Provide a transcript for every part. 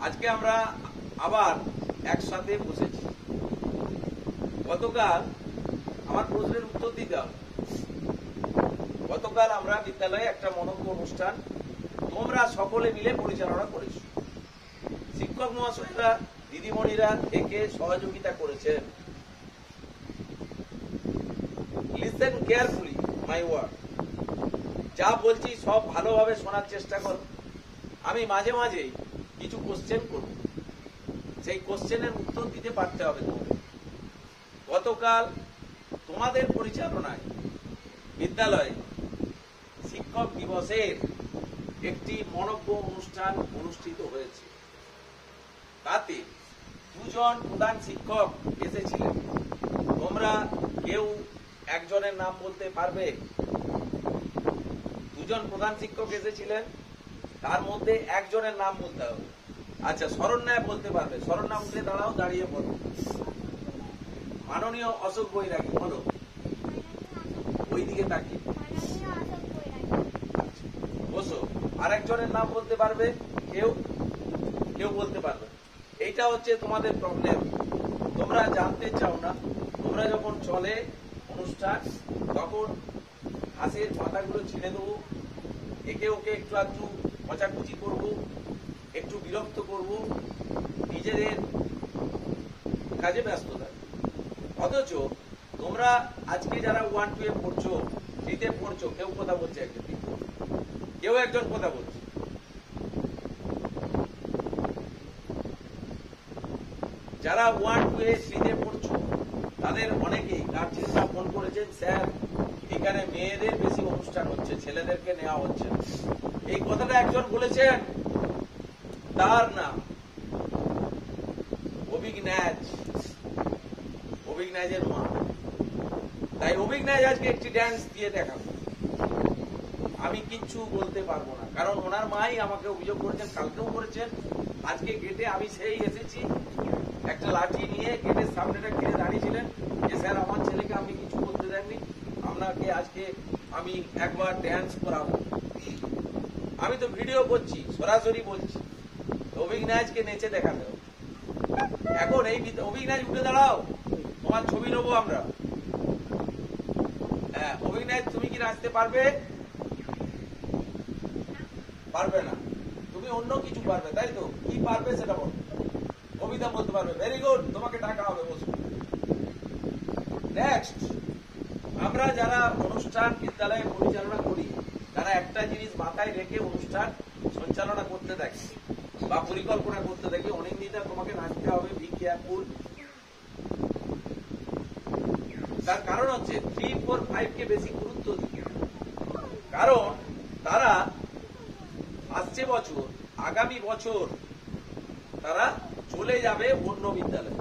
আজকে আমরা আবার একসাথে বসেছি। গতকাল আমার প্রশ্নের উত্তর দিতাম। গতকাল আমরা বিদ্যালয়ে একটা মনোজ্ঞ অনুষ্ঠান তোমরা সকলে মিলে পরিচালনা করেছ। শিক্ষক মহাশয়রা দিদিমণিরা থেকে সহযোগিতা করেছেন। Listen carefully my word. যা বলছি সব ভালোভাবে শোনার চেষ্টা করো। আমি মাঝে মাঝে কিছু কোশ্চেন করব, সেই কোশ্চেনের উত্তর দিতে পারতে হবে তোমাদের। গতকাল তোমাদের পরিচালনায় বিদ্যালয়ে শিক্ষক দিবসের একটি মনোজ্ঞ অনুষ্ঠান অনুষ্ঠিত হয়েছে। তাতে দুজন প্রধান শিক্ষক এসেছিলেন। তোমরা কেউ একজনের নাম বলতে পারবে? দুজন প্রধান শিক্ষক এসেছিলেন, তার মধ্যে একজনের নাম বলতে হবে। আচ্ছা, শরণ্যা বলতে পারবে? শরণ্যা উঠে দাঁড়াও, দাঁড়িয়ে বলো। মাননীয় অশোক বৈরাগী, বলো। ওই দিকে তাকিয়ে বসো। আরেকজনের নাম বলতে পারবে? কেউ কেউ বলতে পারবে? এইটা হচ্ছে তোমাদের প্রবলেম। তোমরা জানতে চাও না। তোমরা যখন চলে অনুষ্ঠান তখন হাসির পাতাগুলো ছিঁড়ে দেবো, একে ওকে একটু একটু কচাকুচি করবো, একটু বিরক্ত করব, নিজেদের কাজে ব্যস্ত থাকে। অথচ তোমরা আজকে যারা 1-2 এ পড়ছো, 3 পড়ছো, কেউ কথা বলছে, কেউ একজন কথা বলছে। যারা 1-2 এ 3 পড়ছো তাদের অনেকেই গার্জিয়ানরা ফোন করেছেন, স্যার এখানে মেয়েদের বেশি অনুষ্ঠান হচ্ছে, ছেলেদেরকে নেওয়া হচ্ছে। এই কথাটা একজন বলেছেন, তার নাম অভিজ্ঞাজ, অভিজ্ঞাজের মা। তাই অভিজ্ঞাজ আজকে একটি ড্যান্স দিয়ে দেখাবো। আমি কিচ্ছু বলতে পারবো না, কারণ ওনার মাই আমাকে অভিযোগ করেছেন, কালকেও করেছেন। আজকে গেটে আমি সেই এসেছি একটা লাঠি নিয়ে, গেটের সামনেটা ঘিরে দাঁড়িয়েছিলেন যে স্যার আমার ছেলেকে আপনি কিছু করতে দেননি, আপনাকে আজকে আমি একবার ড্যান্স করাবো। আমি তো ভিডিও করছি, সরাসরি বলছি, অভিজ্ঞাজকে নেচে দেখাতে হবে। এখন এই অভিজ্ঞাজ উঠে দাঁড়াও, তোমার ছবি নেবো আমরা। হ্যাঁ, অভিজ্ঞাজ তুমি কি নাচতে পারবে? পারবে না। তুমি অন্য কিছু পারবে, তাই তো? কি পারবে সেটা বলো। কবিতা বলতে পারবে, ভেরি গুড, তোমাকে টাকা হবে, বসো। নেক্সট, আমরা যারা অনুষ্ঠান বিদ্যালয়ে পরিচালনা করি তারা একটা জিনিস মাথায় রেখে অনুষ্ঠান সঞ্চালনা করতে থাকি বা পরিকল্পনা করতে থাকি, অনেক দিনটা তোমাকে নাচতে হবে, বি কেয়ারফুল। তার কারণ হচ্ছে 3, 4, 5 কে বেশি গুরুত্ব দিই, কারণ তারা আসছে বছর, আগামী বছর তারা চলে যাবে অন্য বিদ্যালয়ে।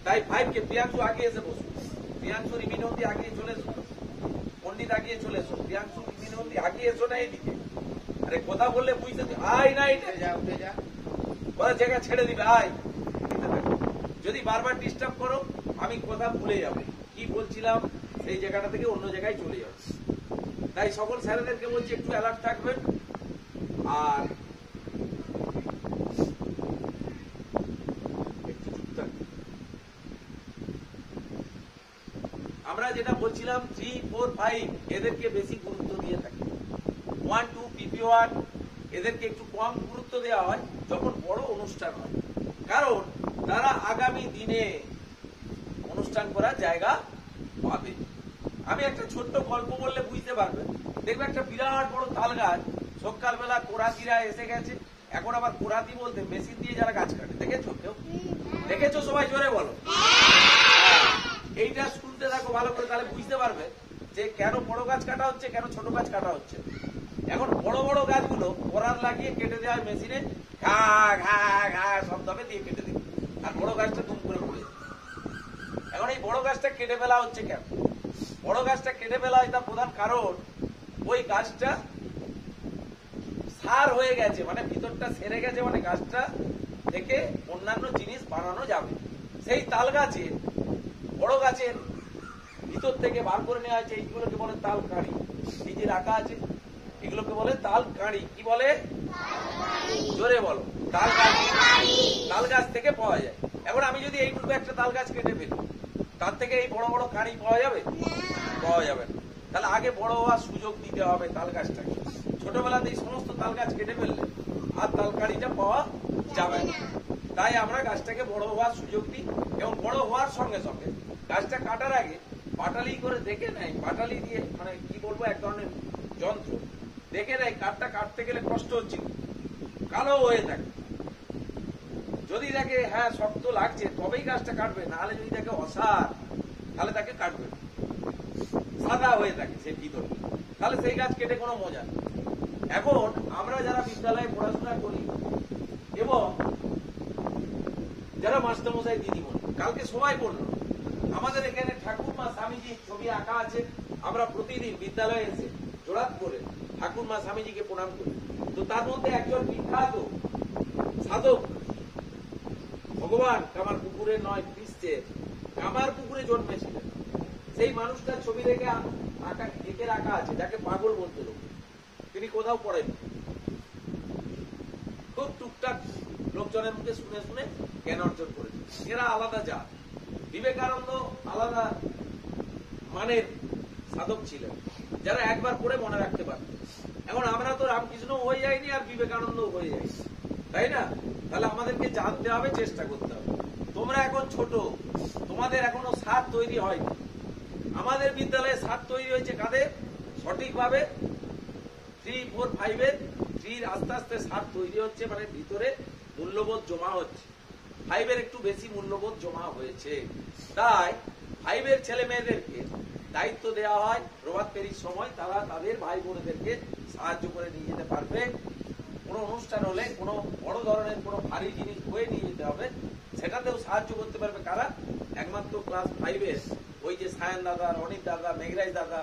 তাই 5 কে, প্রিয়াংশু আগে এসে বসুন, প্রিয়াংশু রিমিনন্দী আগে চলে এসো, পন্ডিত আগে চলে এসো, প্রিয়াংশু রিমিনন্দী আগে এসো না এইদিকে। আরে কথা বললে বুঝতে, আয় না, উঠে যা, কথা জায়গা ছেড়ে দিবে, আয়। যদি বারবার ডিস্টার্ব করো আমি কথা ভুলে যাবো, কি বলছিলাম সেই জায়গাটা থেকে অন্য জায়গায় চলে যাবে। তাই সকল স্যারেদেরকে বলছি একটু অ্যালার্ট থাকবেন। আর আমরা যেটা বলছিলাম 3, 4, 5 এদেরকে বেশি গুরুত্ব দিয়ে থাকি। 1, 2 PP1 এদেরকে একটু কম গুরুত্ব দেওয়া হয় যখন বড় অনুষ্ঠান হয়, কারণ তারা আগামী দিনে অনুষ্ঠান করার জায়গা পাবে। আমি একটা ছোট্ট গল্প বললে বুঝতে পারবেন। দেখবে একটা বিরাট বড় তাল গাছ, সকালবেলা কোরাতিরা এসে গেছে। এখন আবার কোরাতি বলতে মেশিন দিয়ে যারা গাছ কাটে, দেখেছো কেউ? দেখেছো? সবাই জোরে বলো। এইটা শুনতে থাকো ভালো করে, তাহলে বুঝতে পারবে যে কেন বড় গাছ কাটা হচ্ছে, কেন ছোট গাছ কাটা হচ্ছে। এখন বড় বড় গাছগুলো কোরার লাগিয়ে কেটে দেওয়া হয় মেশিনে, ঘা ঘা ঘা শব্দ হবে, দিয়ে কেটে দিবে, আর বড় গাছটা দুম করে পড়ে যাবে। এখন এই বড় গাছটা কেটে ফেলা হচ্ছে কেন? বড় গাছটা কেটে ফেলা হয় তার প্রধান কারণ ওই গাছটা সার হয়ে গেছে, মানে ভিতরটা সেরে গেছে, মানে গাছটা থেকে অন্যান্য জিনিস বানানো যাবে। সেই তাল গাছে, বড় গাছের ভিতর থেকে বার করে নেওয়া হয়েছে, এইগুলোকে বলে তাল কাঁড়ি। এই যে রাখা আছে এগুলোকে বলে তাল কাঁড়ি। কি বলে? জোরে বলো। তাল গাছ থেকে পাওয়া যায়। এখন আমি যদি এইটুকু একটা তাল গাছ কেটে ফেলি, তার থেকে এই বড় বড় কাঁড়ি পাওয়া যাবে? পাওয়া যাবে না। তাহলে আগে বড় হওয়ার সুযোগ দিতে হবে তাল গাছটাকে। ছোটবেলাতে এই সমস্ত তাল গাছ কেটে ফেললে আর তাল কাঁড়িটা পাওয়া যাবে না। তাই আমরা গাছটাকে বড় হওয়ার সুযোগ দিই, এবং বড় হওয়ার সঙ্গে সঙ্গে গাছটা কাটার আগে পাটালি করে দেখে নেয়, পাটালি দিয়ে মানে কি বলবো এক ধরনের যন্ত্র দেখে নেয় কাঠটা কাটতে গেলে কষ্ট হচ্ছে, কালো হয়ে থাকে। যদি দেখে হ্যাঁ শক্ত লাগছে তবেই গাছটা কাটবে, নাহলে যদি দেখে অসার তাহলে তাকে কাটবে। সাদা হয়ে থাকে সে ভিতরে, তাহলে সেই গাছ কেটে কোনো মজা নেই। এখন আমরা যারা বিদ্যালয়ে পড়াশোনা করি এবং যারা মাস্টারমশাই দিদিমণি, কালকে সবাই বললো আমাদের এখানে ঠাকুরমা স্বামীজির ছবি আঁকা আছে, আমরা প্রতিদিন বিদ্যালয়ে এসে জোড়াত করে ঠাকুরমা স্বামীজিকে প্রণাম করি। তো তার মধ্যে একজন বিখ্যাত সাধক, ভগবান কামার পুকুরে নয় পৃষ্ঠে কামার পুকুরে জন্মেছিলেন, সেই মানুষটার ছবি দেখে আঁকা এঁকে রাখা আছে, যাকে পাগল বলতে লোক। তিনি কোথাও পড়েন, খুব টুকটাক লোকজনের মুখে শুনে শুনে জ্ঞান অর্জন করেছে। এরা আলাদা জাত। বিবেকানন্দ আলাদা মানের সাধক ছিলেন, যারা একবার পড়ে মনে রাখতে পারত। এখন আমরা তো রামকৃষ্ণ হয়ে যাইনি আর বিবেকানন্দ হয়ে যাই, তাই না? তাহলে আমাদেরকে জানতে হবে, চেষ্টা করতে হবে। তোমরা এখন ছোট, তোমাদের এখনো সার তৈরি হয়নি। আমাদের বিদ্যালয়ে সার তৈরি হয়েছে কাদের? সঠিকভাবে 3, 4, 5 এর 3 আস্তে আস্তে সার তৈরি হচ্ছে, মানে ভিতরে মূল্যবোধ জমা হচ্ছে। 5 এর একটু বেশি মূল্যবোধ জমা হয়েছে। তাই 5 এর ছেলে মেয়েদেরকে দায়িত্ব দেওয়া হয় প্রভাত ফেরির সময় তারা তাদের ভাই বোনদেরকে সাহায্য করে নিয়ে যেতে পারবে। কোনো অনুষ্ঠান হলে কোনো বড় ধরনের কোনো ভারী জিনিস বয়ে নিয়ে যেতে হবে, সেটাতেও সাহায্য করতে পারবে কারা? একমাত্র ক্লাস 5 এর ওই যে সায়ন দাদা, রনিত দাদা, মেঘরাজ দাদা,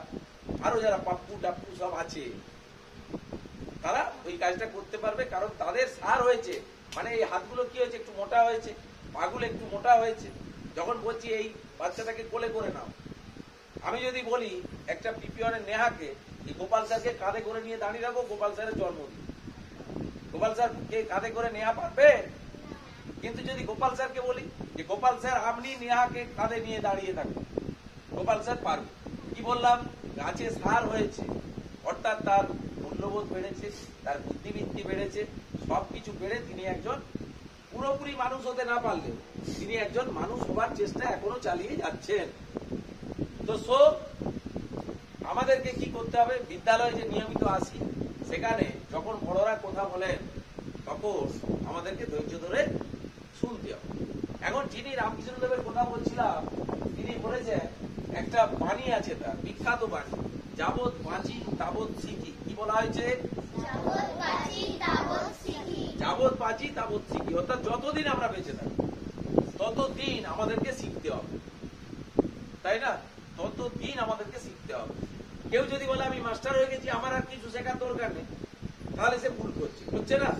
আরো যারা পাপ্পু টাপ্পু সব আছে, তারা ওই কাজটা করতে পারবে। কারণ তাদের সার হয়েছে, মানে এই হাতগুলো কি হয়েছে? একটু মোটা হয়েছে, পাগুলো একটু মোটা হয়েছে। যখন বলছি এই বাচ্চাটাকে কোলে করে নাও, আমি যদি বলি একটা পিপিওনের নেহাকে এই গোপাল স্যারকে কাঁধে করে নিয়ে দাঁড়িয়ে রাখো, গোপাল স্যারের জন্মদিন, গোপাল স্যার কে কাঁধে করে নেওয়া পারবে? কিন্তু যদি গোপাল স্যারকে বলি যে গোপাল স্যার আপনি নেহাকে কাঁধে নিয়ে দাঁড়িয়ে থাকুন, গোপাল স্যার পারবে। কি বললাম? গাছে সার হয়েছে, অর্থাৎ তার মূল্যবোধ বেড়েছে, তার বুদ্ধিবৃত্তি বেড়েছে, সবকিছু বেড়ে তিনি একজন পুরোপুরি মানুষ হতে না পারলেও তিনি একজন মানুষ হবার চেষ্টা এখনো চালিয়ে যাচ্ছেন। তো আমাদেরকে কি করতে হবে? বিদ্যালয়ে যে নিয়মিত আসি, সেখানে যখন বড়রা কথা বলেন তখন আমাদেরকে ধৈর্য ধরে শুনতে হবে। এখন যিনি রামকৃষ্ণদেবের কথা বলছিলাম, তিনি বলেছেন একটা বাণী আছে, তার বিখ্যাত বাণী, যাবৎ বাঁচি তাবৎ শিখি। কি বলা হয়েছে? যাবৎ বাঁচি তাবৎ শিখি, অর্থাৎ যতদিন আমরা বেঁচে থাকি ততদিন আমাদেরকে শিখতে হবে, তাই না? ততদিন আমাদেরকে শিখতে হবে। কেউ যদি বলে আমি মাস্টার হয়ে গেছি, আমার আর কিছু শেখার দরকার নেই, তাহলে সে ভুল করছে, হচ্ছে না?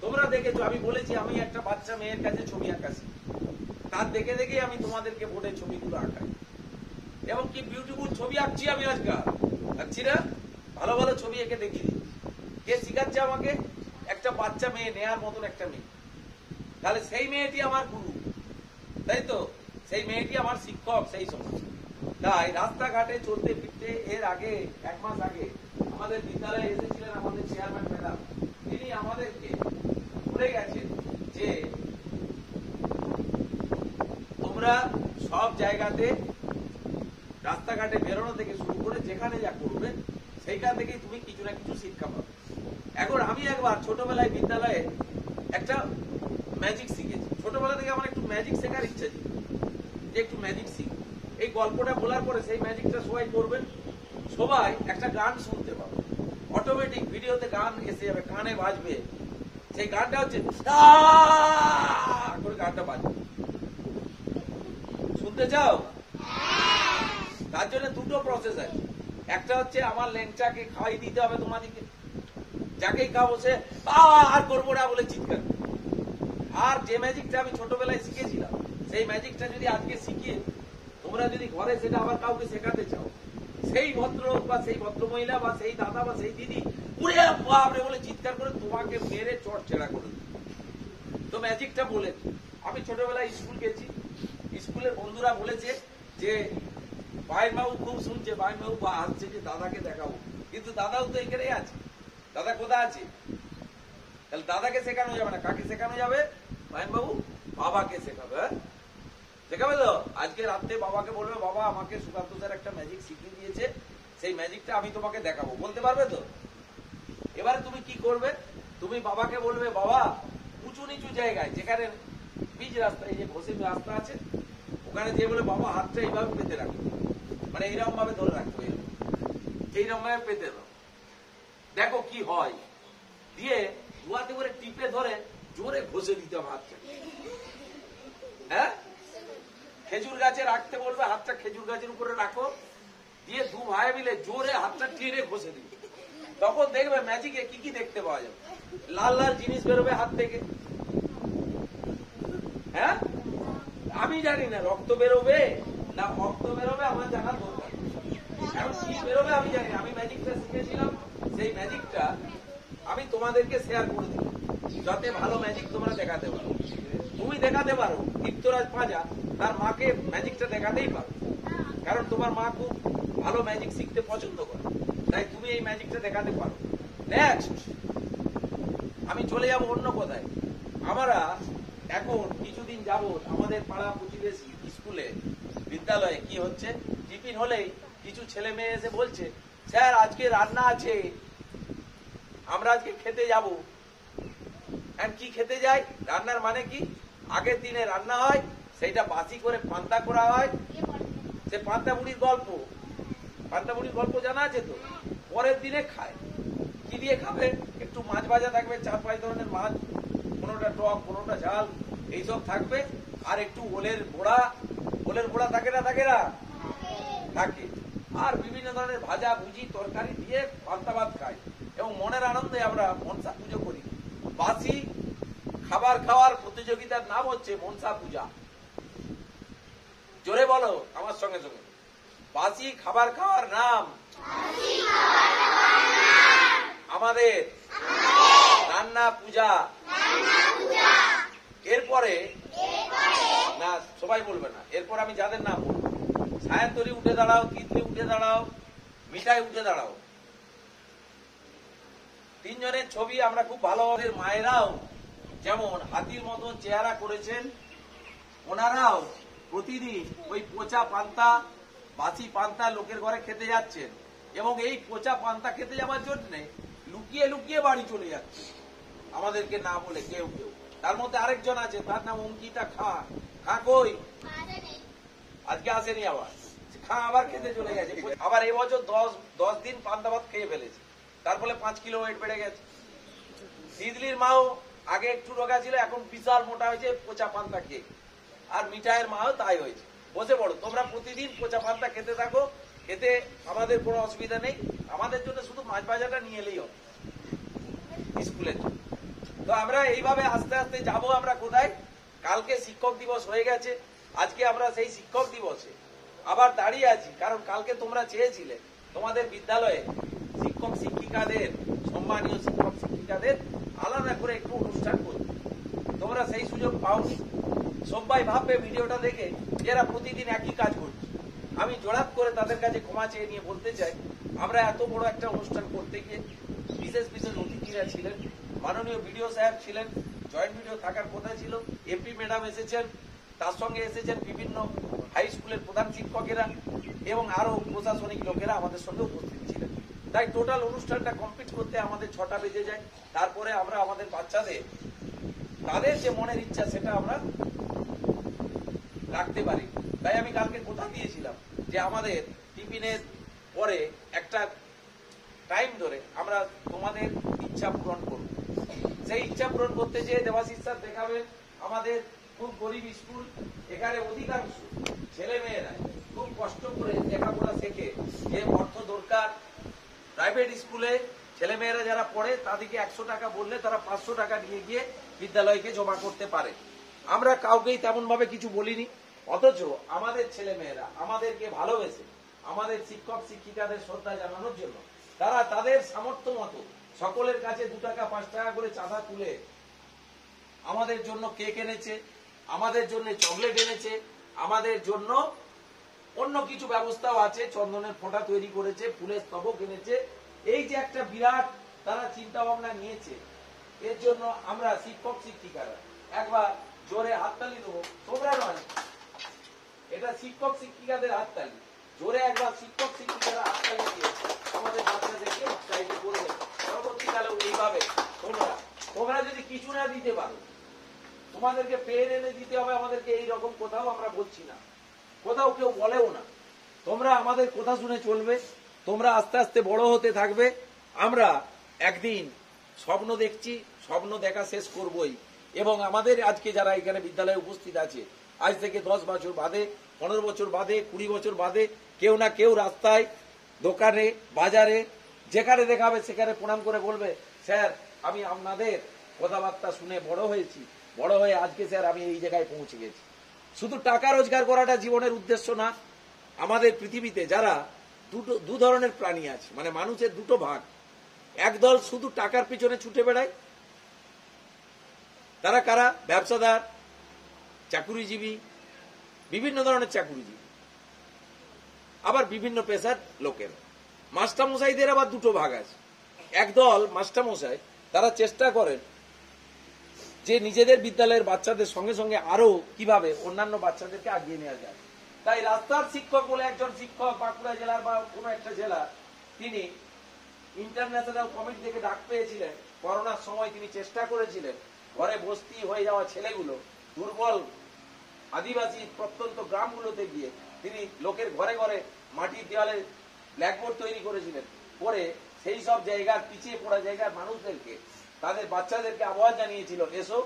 তোমরা দেখেছো, আমি বলেছি আমি একটা বাচ্চা মেয়ের কাছে ছবি আঁকাছি, তার দেখে দেখেই আমি তোমাদেরকে বোর্ডে ছবিগুলো আঁকাই, এবং কি বিউটিফুল ছবি আঁকছি আমি আজকাল, আঁকছি না? ভালো ভালো ছবি এঁকে দেখি। কে শিখাচ্ছে আমাকে? একটা বাচ্চা মেয়ে, নেয়ার মতন একটা মেয়ে। তাহলে সেই মেয়েটি আমার গুরু, তাই তো? সেই মেয়েটি আমার শিক্ষক সেই সময়। তাই রাস্তাঘাটে চলতে ফিরতে এর আগে 1 মাস আগে আমাদের বিদ্যালয়ে এসেছিলেন আমাদের চেয়ারম্যান ম্যাডাম। তিনি আমাদেরকে বলে গেছেন যে তোমরা সব জায়গাতে রাস্তাঘাটে বেরোনো থেকে শুরু করে যেখানে যা করবে সেইখান থেকেই তুমি কিছু না কিছু শিক্ষা পাবে। এখন আমি একবার ছোটবেলায় বিদ্যালয়ে একটা ম্যাজিক শিখেছি। ছোটবেলা থেকে আমার একটু ম্যাজিক শেখার ইচ্ছা ছিল, যে একটু ম্যাজিক শিখি। এই গল্পটা বলার পরে সেই ম্যাজিকটা সবাই করবেন, সবাই একটা গান শুনতে পাবে, অটোমেটিক ভিডিওতে গান এসে যাবে, কানে বাজবে। সেই গানটা হচ্ছে করে গানটা বাজবে। শুনতে চাও? তার জন্য দুটো প্রসেস আছে। একটা হচ্ছে আমার ল্যাংচাকে খাওয়াই দিতে হবে তোমাদেরকে, যাকেই খাবো সে আর করবো না বলে চিৎকার। আর যে ম্যাজিকটা আমি ছোটবেলায় শিখেছিলাম, সেই ম্যাজিকটা যদি আজকে শিখিয়ে তোমরা যদি ঘরে সেটা আবার কাউকে শেখাতে চাও, সেই ভদ্র বা সেই ভদ্র মহিলা বা সেই দাদা বা সেই দিদি উড়ে বাপরে বলে চিৎকার করে তোমাকে মেরে চড় ছেড়া করে দেবে। তো ম্যাজিকটা বলে, আমি ছোটবেলায় স্কুল গেছি, স্কুলের বন্ধুরা বলেছে যে বাইর বাবু খুব শুনছে, বাইর বাবু আসছে যে দাদাকে দেখাবো, কিন্তু দাদাও তো এখানে আছে, দাদা কোথায় আছে? তাহলে দাদাকে শেখানো যাবে না, কাকে শেখানো যাবে? বাইর বাবু বাবাকে শেখাবে। শেখাবে তো? আজকে রাত্রে বাবাকে বলবে, বাবা আমাকে সুকান্ত স্যার একটা ম্যাজিক শিখিয়ে দিয়েছে, সেই ম্যাজিকটা আমি তোমাকে দেখাবো, বলতে পারবে তো? এবারে তুমি কি করবে? তুমি বাবাকে বলবে, বাবা উঁচু নিচু জায়গায় যেখানে পিচ রাস্তা, এই যে ঘষে রাস্তা আছে, ওখানে যে বলে বাবা হাতটা এইভাবে পেতে রাখো, মানে এইরকম ভাবে ধরে রাখো, এইরকম ভাবে পেতে দাও, দেখো কি হয়। দিয়ে দুয়াতে করে টিপে ধরে জোরে ঘষে দিতে হবে হাতটা। হ্যাঁ, খেজুর গাছে রাখতে বলবে, হাতটা খেজুর গাছের উপরে রাখো, দিয়ে দু ভাই মিলে জোরে হাতটা টেনে ঘষে দিবে। তখন দেখবে ম্যাজিকে কি কি দেখতে পাওয়া যাবে। লাল লাল জিনিস বেরোবে হাত থেকে। হ্যাঁ, আমি জানি না রক্ত বেরোবে না রক্ত বেরোবে, আমার জানার দরকার। এখন কি বেরোবে আমি জানি, আমি ম্যাজিকটা শিখেছিলাম, সেই ম্যাজিকটা আমি তোমাদেরকে শেয়ার করে দিই, যাতে ভালো ম্যাজিক তোমরা দেখাতে পারো। তুমি দেখাতে পারো, দীপ্তরাজ পাঁজা তার মাকে ম্যাজিকটা দেখাতেই পারো, কারণ তোমার মা খুব ভালো ম্যাজিক শিখতে পছন্দ করে, তাই তুমি এই ম্যাজিকটা দেখাতে পারো। নেক্সট আমি চলে যাব অন্য কথায়। আমরা এখন কিছুদিন যাবত আমাদের পাড়া প্রতিবেশী স্কুলে বিদ্যালয়ে কি হচ্ছে, টিফিন হলেই কিছু ছেলে মেয়ে এসে বলছে, স্যার আজকে রান্না আছে, আমরা আজকে খেতে যাব। কি খেতে যাই? রান্নার মানে কি? আগের দিনে রান্না হয়, সেইটা বাসি করে পান্তা করা হয়, সে পান্তা মুড়ির গল্প, পান্তা মুড়ির গল্প জানা আছে তো? পরের দিনে খায়। কি দিয়ে খাবে? একটু মাছ ভাজা থাকবে, 4-5 ধরনের মাছ, কোনোটা টক, কোনোটা ঝাল, এইসব থাকবে, আর একটু ওলের বোড়া, ওলের বোড়া থাকে না থাকে না? থাকে। আর বিভিন্ন ধরনের ভাজা ভুজি তরকারি দিয়ে পান্তা ভাত খাই, এবং মনের আনন্দে আমরা মনসা পুজো করি। বাসি খাবার খাওয়ার প্রতিযোগিতার নাম হচ্ছে মনসা পূজা। জোরে বলো আমার সঙ্গে সঙ্গে, বাসি খাবার খাওয়ার নাম আমাদের রান্না পূজা। এরপরে না, সবাই বলবে না, এরপর আমি যাদের নাম বলবো, সায়ন্তরী উঠে দাঁড়াও, তিতলি উঠে দাঁড়াও, মিঠাই উঠে দাঁড়াও। 3 জনের ছবি আমরা খুব ভালো, মায়েরাও যেমন হাতির মতন চেহারা করেছেন, ওনারাও প্রতিদিন ওই পচা পান্তা, বাসি পান্তা লোকের ঘরে খেতে যাচ্ছেন, এবং এই পচা পান্তা খেতে যাওয়ার জন্য লুকিয়ে লুকিয়ে বাড়ি চলে যাচ্ছে, আমাদেরকে না বলে কেউ কেউ। তার মধ্যে আরেকজন আছে, তার নাম অঙ্কিতা খা। খা কই? আজকে আসেনি, আবার খা আবার খেতে চলে গেছে। আবার এবছর 10 দিন পান্তা ভাত খেয়ে ফেলেছে, তার ফলে 5 কিলো ওয়েট বেড়ে গেছে। তিতলির মাও আগে একটু রোগা ছিল, এখন বিশাল মোটা হয়েছে পচা পান্তা খেয়ে। আর মিঠাইয়ের মাও তাই হয়েছে। বসে পড়ো, তোমরা প্রতিদিন পচা পান্তা খেতে থাকো, খেতে আমাদের কোনো অসুবিধা নেই, আমাদের জন্য শুধু মাছ ভাজাটা নিয়ে এলেই হবে স্কুলের জন্য। তো আমরা এইভাবে আস্তে আস্তে যাবো। আমরা কোথায়? কালকে শিক্ষক দিবস হয়ে গেছে, আজকে আমরা সেই শিক্ষক দিবসে আবার দাঁড়িয়ে আছি, কারণ কালকে তোমরা চেয়েছিলে তোমাদের বিদ্যালয়ে শিক্ষক শিক্ষিকাদের, সম্মানীয় শিক্ষক শিক্ষিকাদের আলাদা করে একটু অনুষ্ঠান করতে, তোমরা সেই সুযোগ পাওনি। সবাই ভাববে ভিডিওটা দেখে এরা প্রতিদিন একই কাজ করছে। আমি জোড়াত করে তাদের কাছে ক্ষমা চেয়ে নিয়ে বলতে চাই, আমরা এত বড় একটা অনুষ্ঠান করতে গিয়ে বিশেষ বিশেষ অতিথিরা ছিলেন, মাননীয় বিডিও সাহেব ছিলেন, জয়েন্ট ভিডিও থাকার কথা ছিল, এমপি ম্যাডাম এসেছেন, তার সঙ্গে এসেছেন বিভিন্ন হাই স্কুলের প্রধান শিক্ষকেরা এবং আরো প্রশাসনিক লোকেরা আমাদের সঙ্গে উপস্থিত ছিলেন। তাই টোটাল অনুষ্ঠানটা কমপ্লিট করতে আমাদের 6টা বেজে যায়। তারপরে আমরা আমাদের বাচ্চাদের তাদের যে মনের ইচ্ছা সেটা আমরা রাখতে পারি। তাই আমি কালকে কথা দিয়েছিলাম যে আমাদের টিফিনের পরে একটা টাইম ধরে আমরা তোমাদের ইচ্ছা পূরণ করব। সেই ইচ্ছা পূরণ করতে যেয়ে দেবাশিস স্যার দেখাবেন আমাদের খুব গরিব স্কুল, এখানে অধিকাংশ ছেলে মেয়েরা খুব কষ্ট করে লেখাপড়া শেখে, যে অর্থ দরকার। প্রাইভেট স্কুলে ছেলে মেয়েরা যারা পড়ে তাদেরকে 100 টাকা বললে তারা 500 টাকা নিয়ে গিয়ে বিদ্যালয়কে জমা করতে পারে। আমরা কাউকেই তেমন ভাবে কিছু বলিনি, অথচ আমাদের ছেলে মেয়েরা আমাদেরকে ভালোবেসে আমাদের শিক্ষক শিক্ষিকাদের শ্রদ্ধা জানানোর জন্য তারা তাদের সামর্থ্য মতো সকলের কাছে 2 টাকা 5 টাকা করে চাঁদা তুলে আমাদের জন্য কেক এনেছে, আমাদের জন্য চকলেট এনেছে, আমাদের জন্য অন্য কিছু ব্যবস্থাও আছে, চন্দনের ফোঁটা তৈরি করেছে, ফুলের স্তবক এনেছে। এই যে একটা বিরাট তারা চিন্তা ভাবনা নিয়েছে, এর জন্য আমরা শিক্ষক শিক্ষিকারা একবার জোরে হাততালি দেবো। তোমরা নয়, এটা শিক্ষক শিক্ষিকাদের হাততালি। জোরে একবার শিক্ষক শিক্ষিকারা হাততালি দিয়ে আমাদের বাচ্চাদেরকে উৎসাহিত করবে। পরবর্তীকালেও এইভাবে তোমরা যদি কিছু না দিতে পারো, তোমাদেরকে পেন এনে দিতে হবে আমাদেরকে, এইরকম কোথাও আমরা বলছি না, কোথাও কেউ বলেও না। তোমরা আমাদের কথা শুনে চলবে, তোমরা আস্তে আস্তে বড় হতে থাকবে। আমরা একদিন স্বপ্ন দেখছি, স্বপ্ন দেখা শেষ করবই। এবং আমাদের আজকে যারা এখানে বিদ্যালয়ে উপস্থিত আছে, আজ থেকে 10 বছর বাদে, 15 বছর বাদে, 20 বছর বাদে কেউ না কেউ রাস্তায়, দোকানে, বাজারে যেখানে দেখাবে সেখানে প্রণাম করে বলবে, স্যার আমি আপনাদের কথাবার্তা শুনে বড় হয়েছি, বড় হয়ে আজকে স্যার আমি এই জায়গায় পৌঁছে গেছি। শুধু টাকা রোজগার করাটা জীবনের উদ্দেশ্য না। আমাদের পৃথিবীতে যারা দু ধরনের প্রাণী আছে, মানে মানুষের দুটো ভাগ। একদল শুধু টাকার পিছনে ছুটে বেড়ায়, তারা কারা? ব্যবসাদার, চাকুরিজীবী, বিভিন্ন ধরনের চাকুরিজীবী, আবার বিভিন্ন পেশার লোকের। মাস্টারমশাইদের আবার দুটো ভাগ আছে। একদল মাস্টারমশাই, তারা চেষ্টা করেন যে নিজেদের বিদ্যালয়ের বাচ্চাদের সঙ্গে সঙ্গে আরো কিভাবে অন্যান্য বাচ্চাদেরকে আগিয়ে নেওয়া যায়। তাই রাস্তার শিক্ষক বলে একজন শিক্ষক বাঁকুড়া জেলার বা কোনো একটা জেলা, তিনি ইন্টারন্যাশনাল কমিটি থেকে ডাক পেয়েছিলেন। করোনার সময় তিনি চেষ্টা করেছিলেন ঘরে বস্তি হয়ে যাওয়া ছেলেগুলো, দুর্বল আদিবাসী প্রত্যন্ত গ্রামগুলোতে গিয়ে তিনি লোকের ঘরে ঘরে মাটির দেওয়ালে ব্ল্যাকবোর্ড তৈরি করেছিলেন, করে সেই সব জায়গার পিছিয়ে পড়া জায়গার মানুষদেরকে, তাদের বাচ্চাদেরকে আহ্বান জানিয়েছিল, এসো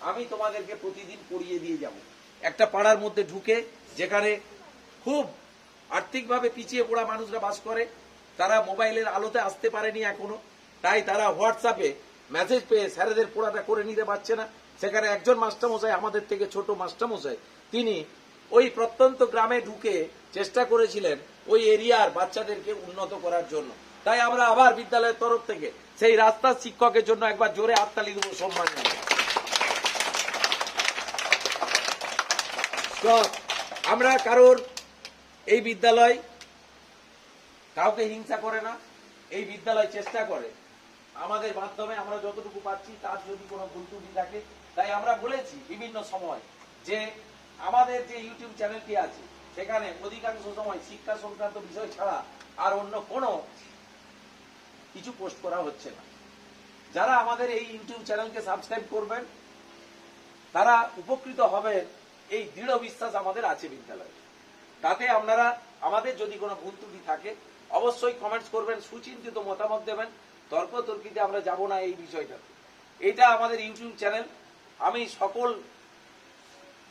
আমি তোমাদেরকে প্রতিদিন পড়িয়ে দিয়ে যাব। একটা পাড়ার মধ্যে ঢুকে, যেখানে খুব আর্থিকভাবে পিছিয়ে পড়া মানুষরা বাস করে, তারা মোবাইলের আলোতে আসতে পারেনি এখনো, তাই তারা হোয়াটসঅ্যাপে মেসেজ পেয়ে স্যারেদের পড়াটা করে নিতে পারছে না। সেখানে একজন মাস্টারমশাই, আমাদের থেকে ছোট মাস্টারমশাই, তিনি ওই প্রত্যন্ত গ্রামে ঢুকে চেষ্টা করেছিলেন ওই এরিয়ার বাচ্চাদেরকে উন্নত করার জন্য। তাই আমরা আবার বিদ্যালয়ের তরফ থেকে সেই রাস্তার শিক্ষকের জন্য একবার জোরে হাততালি দেবো, সম্মান জানাবো। আমরা কারোর, এই বিদ্যালয় কাউকে হিংসা করে না। এই বিদ্যালয় চেষ্টা করে আমাদের মাধ্যমে আমরা যতটুকু পাচ্ছি তার যদি কোনো ভুল ত্রুটি থাকে, তাই আমরা বলেছি বিভিন্ন সময় যে আমাদের যে ইউটিউব চ্যানেলটি আছে সেখানে অধিকাংশ সময় শিক্ষা সংক্রান্ত বিষয় ছাড়া আর অন্য কোনো কিছু পোস্ট করা হচ্ছে না। যারা আমাদের এই ইউটিউব চ্যানেলকে সাবস্ক্রাইব করবেন তারা উপকৃত হবেন, এই দৃঢ় বিশ্বাস আমাদের আছে বিদ্যালয়ে। তাতে আপনারা আমাদের যদি কোনো ভুল ত্রুটি থাকে অবশ্যই কমেন্টস করবেন, সুচিন্তিত মতামত দেবেন। তর্কতর্কিতে আমরা যাব না এই বিষয়টাতে। এটা আমাদের ইউটিউব চ্যানেল। আমি সকল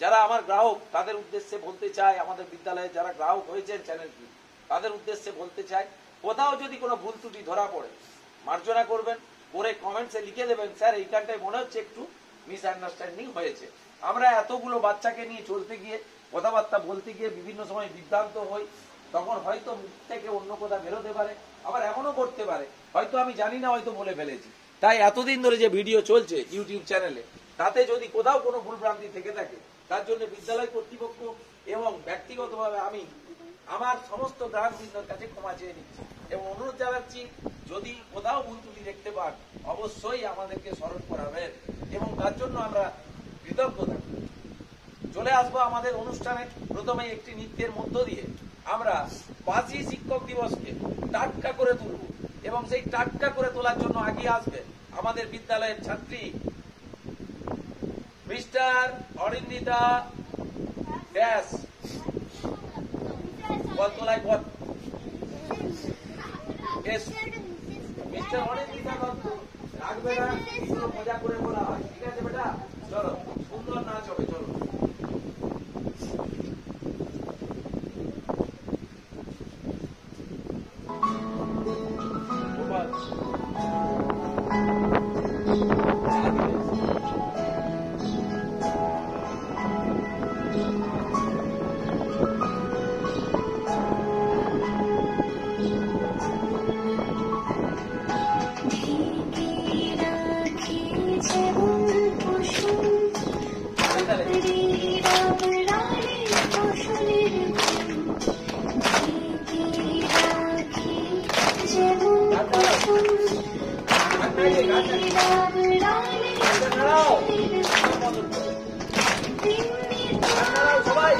যারা আমার গ্রাহক তাদের উদ্দেশ্যে বলতে চাই, আমাদের বিদ্যালয়ে যারা গ্রাহক হয়েছেন চ্যানেলটি, তাদের উদ্দেশ্যে বলতে চাই, কোথাও যদি কোনো ভুল ত্রুটি ধরা পড়ে মার্জনা করবেন, করে কমেন্টসে লিখে দেবেন, স্যার এইখানটায় মনে হচ্ছে একটু মিসআন্ডারস্ট্যান্ডিং হয়েছে। আমরা এতগুলো বাচ্চাকে নিয়ে চলতে গিয়ে, কথাবার্তা বলতে গিয়ে বিভিন্ন সময় বিভ্রান্ত হই, তখন হয়তো মুখ থেকে অন্য কথা বেরোতে পারে, আবার এমনও করতে পারে হয়তো আমি জানি না, হয়তো বলে ফেলেছি। তাই এতদিন ধরে যে ভিডিও চলছে ইউটিউব চ্যানেলে, তাতে যদি কোথাও কোনো ভুলভ্রান্তি থেকে থাকে তার জন্য বিদ্যালয় কর্তৃপক্ষ এবং ব্যক্তিগতভাবে আমি আমার সমস্ত গ্রাহকবৃন্দর কাছে ক্ষমা চেয়ে নিচ্ছি এবং অনুরোধ জানাচ্ছি, যদি কোথাও ভুল ত্রুটি দেখতে পান অবশ্যই আমাদেরকে স্মরণ করাবেন এবং তার জন্য আমরা কৃতজ্ঞ থাকব। চলে আসবো আমাদের অনুষ্ঠানে। প্রথমে একটি নৃত্যের মধ্য দিয়ে আমরা 5ই শিক্ষক দিবসকে টাটকা করে তুলব এবং সেই টাটকা করে তোলার জন্য আগিয়ে আসবে আমাদের বিদ্যালয়ের ছাত্রী মিস্টার অরিন্দিতা ব্যাস। বল তোলাই বল। মিস্টার অরিন্দিতা দত্ত রাখবে না, মজা করে বলা হয়, ঠিক আছে বেটা? চলো, সুন্দর নাচ হবে, চলো। ঢেকে রাখি যেমন পশু সবাই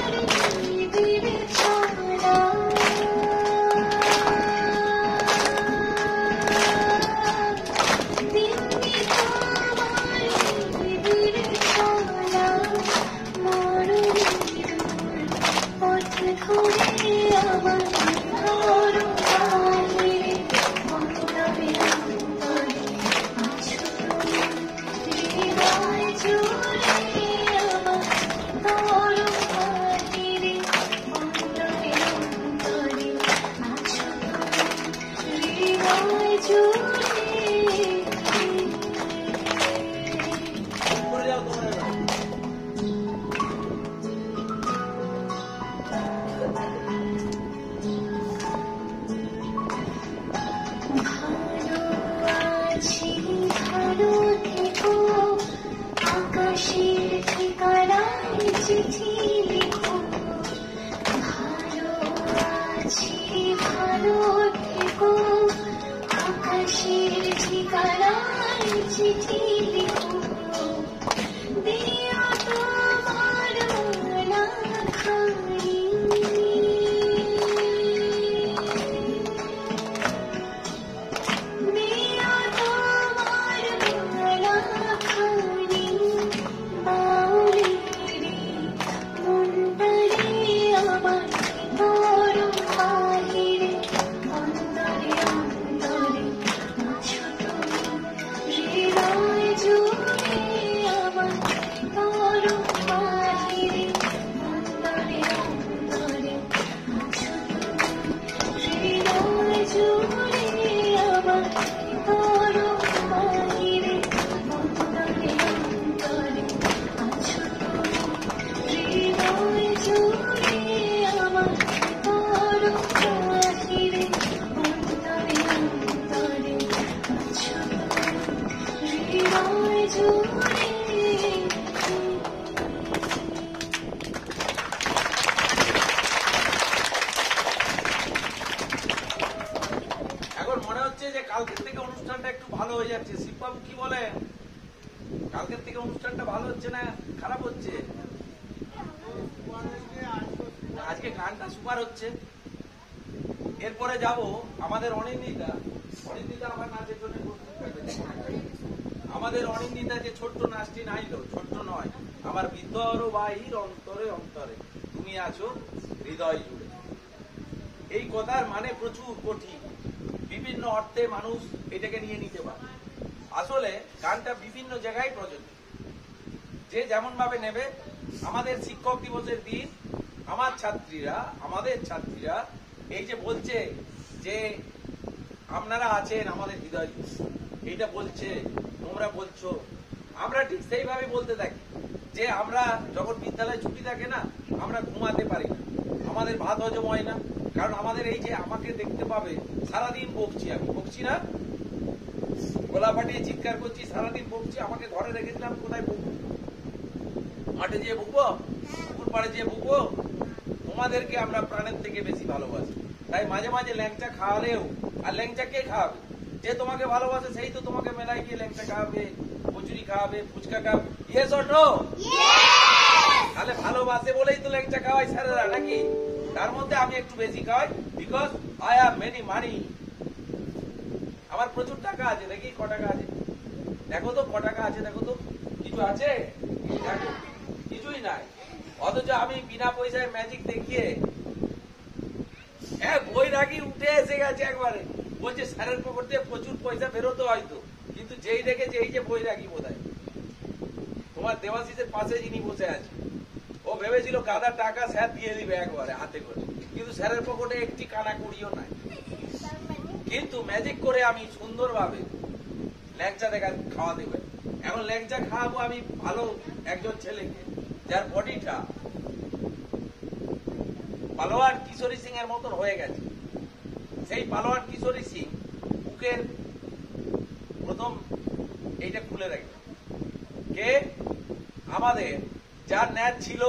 কালকের থেকে অনুষ্ঠানটা একটু ভালো হয়ে যাচ্ছে। শিববাবু কি বলেন, কালকের থেকে অনুষ্ঠানটা ভালো হচ্ছে না খারাপ হচ্ছে? আজকে গানটা সুপার হচ্ছে। এরপরে যাব আমাদের অনিন্দিতা। অনিন্দিতা আমার নাচের জন্য আমাদের অনিন্দিতা যে ছোট্ট নাচটি নাইলো, ছোট্ট নয়, আমার ভিতর বাহির অন্তরে অন্তরে তুমি আছো হৃদয় জুড়ে। এই কথার মানে প্রচুর কঠিন, বিভিন্ন অর্থে মানুষ এটাকে নিয়ে নিতে পারে। আসলে গানটা বিভিন্ন জায়গায় প্রযোজ্য, যে যেমন ভাবে নেবে। আমাদের শিক্ষক দিবসের দিন আমাদের ছাত্রীরা এই যে বলছে যে আপনারা আছেন আমাদের হৃদয়, এইটা বলছে, তোমরা বলছো, আমরা ঠিক সেইভাবে বলতে থাকি যে আমরা যখন বিদ্যালয়ে ছুটি থাকে না, আমরা ঘুমাতে পারি না, আমাদের ভাত হজম হয় না, কারণ আমাদের এই যে আমাকে দেখতে পাবে সারাদিন বকছি, আমি বকছি না, গোলা ফাটিয়ে চিৎকার করছি, সারাদিন বকছি, আমাকে ঘরে রেখেছিলাম, কোথায় বকবো? মাঠে যেয়ে বকবো, পুকুর পাড়ে যেয়ে বকবো? তোমাদেরকে আমরা প্রাণের থেকে বেশি ভালোবাসি, তাই মাঝে মাঝে ল্যাংচা খাওয়ালেও, আর ল্যাংচা কে খাওয়াবে? যে তোমাকে ভালোবাসে সেই তো তোমাকে মেলায় গিয়ে ল্যাংচা খাওয়াবে, কচুরি খাওয়াবে, ফুচকা খাওয়াবে। Yes or no? তাহলে ভালোবাসে বলেই তো ল্যাংচা খাওয়াই স্যারেরা, নাকি? তার মধ্যে আমি একটু বেশি খাওয়াই, বিকজ আই হ্যাভ মেনি মানি। আমার প্রচুর টাকা আছে। দেখি ক টাকা আছে, দেখো তো ক টাকা আছে, দেখো তো কিছু আছে? দেখো কিছুই নাই। অথচ আমি বিনা পয়সায় ম্যাজিক দেখিয়ে, হ্যাঁ বৈরাগী উঠে এসে গেছে একবারে, বলছে স্যারের পকেট দিয়ে প্রচুর পয়সা বেরোতো হয়তো, কিন্তু যেই দেখেছে এই যে বৈরাগী বোধহয় তোমার দেবাশিসের পাশে যিনি বসে আছে, ও ভেবেছিল গাদা টাকা স্যার দিয়ে দিবে একবারে হাতে করে, কিন্তু স্যারের পকেটে একটি কানা করিও নাই। কিন্তু ম্যাজিক করে আমি সুন্দরভাবে ল্যাংচা খাওয়া দেবে। এখন ল্যাংচা খাওয়াবো আমি ভালো একজন ছেলেকে, যার বডিটা পালোয়ান কিশোরী সিং এর মতন হয়ে গেছে। সেই পালোয়ান কিশোরী সিং বুকের প্রথম এইটা খুলে রাখবে কে? আমাদের যার ন্যাচ ছিল,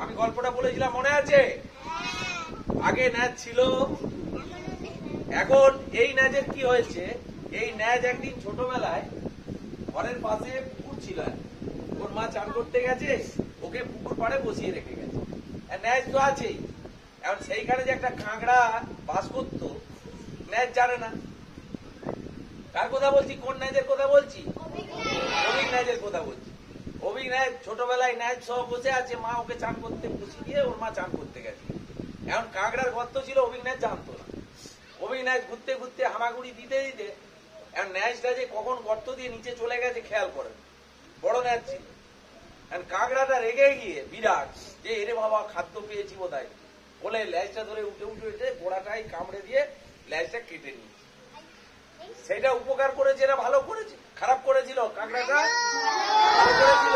আমি গল্পটা বলেছিলাম মনে আছে? আগে ন্যাচ ছিল, এখন এই ন্যাচের কি হয়েছে, এই ন্যাচ একদিন ছোটবেলায় ঘরের পাশে পুকুর ছিল, ওর মা চান করতে গেছে, ওকে পুকুর পাড়ে বসিয়ে রেখে গেছে। ন্যাজ তো আছেই, এখন সেইখানে যে একটা কাঁকড়া বাস করতো, ন্যাজ জানে না। কার কথা বলছি? কোন ন্যাজের কথা বলছি? অভিক ন্যাজের কথা বলছি। অভিক ন্যাজ ছোটবেলায় ন্যাজ সব বসে আছে, মা ওকে চান করতে বসিয়ে দিয়ে ওর মা চান করতে গেছে। এখন কাঁকড়ার গর্ত ছিল, অভিক ন্যাজ জানতো না। অভিক ন্যাজ ঘুরতে ঘুরতে হামাগুড়ি দিতে দিতে এখন ন্যাজটা যে কখন গর্ত দিয়ে নিচে চলে গেছে খেয়াল করেন। বড় ন্যাজ ছিল। এখন কাঁকড়াটা রেগে গিয়ে বিরাট যে এরে বাবা খাদ্য পেয়েছি বোধহয় বলে ল্যাজটা ধরে উঠে উঠে উঠে গোড়াটাই কামড়ে দিয়ে ল্যাজটা কেটে নিয়েছে। সেটা উপকার করেছে, এরা ভালো করেছে? খারাপ করেছিল? কাঁকড়াটা ভালো করেছিল।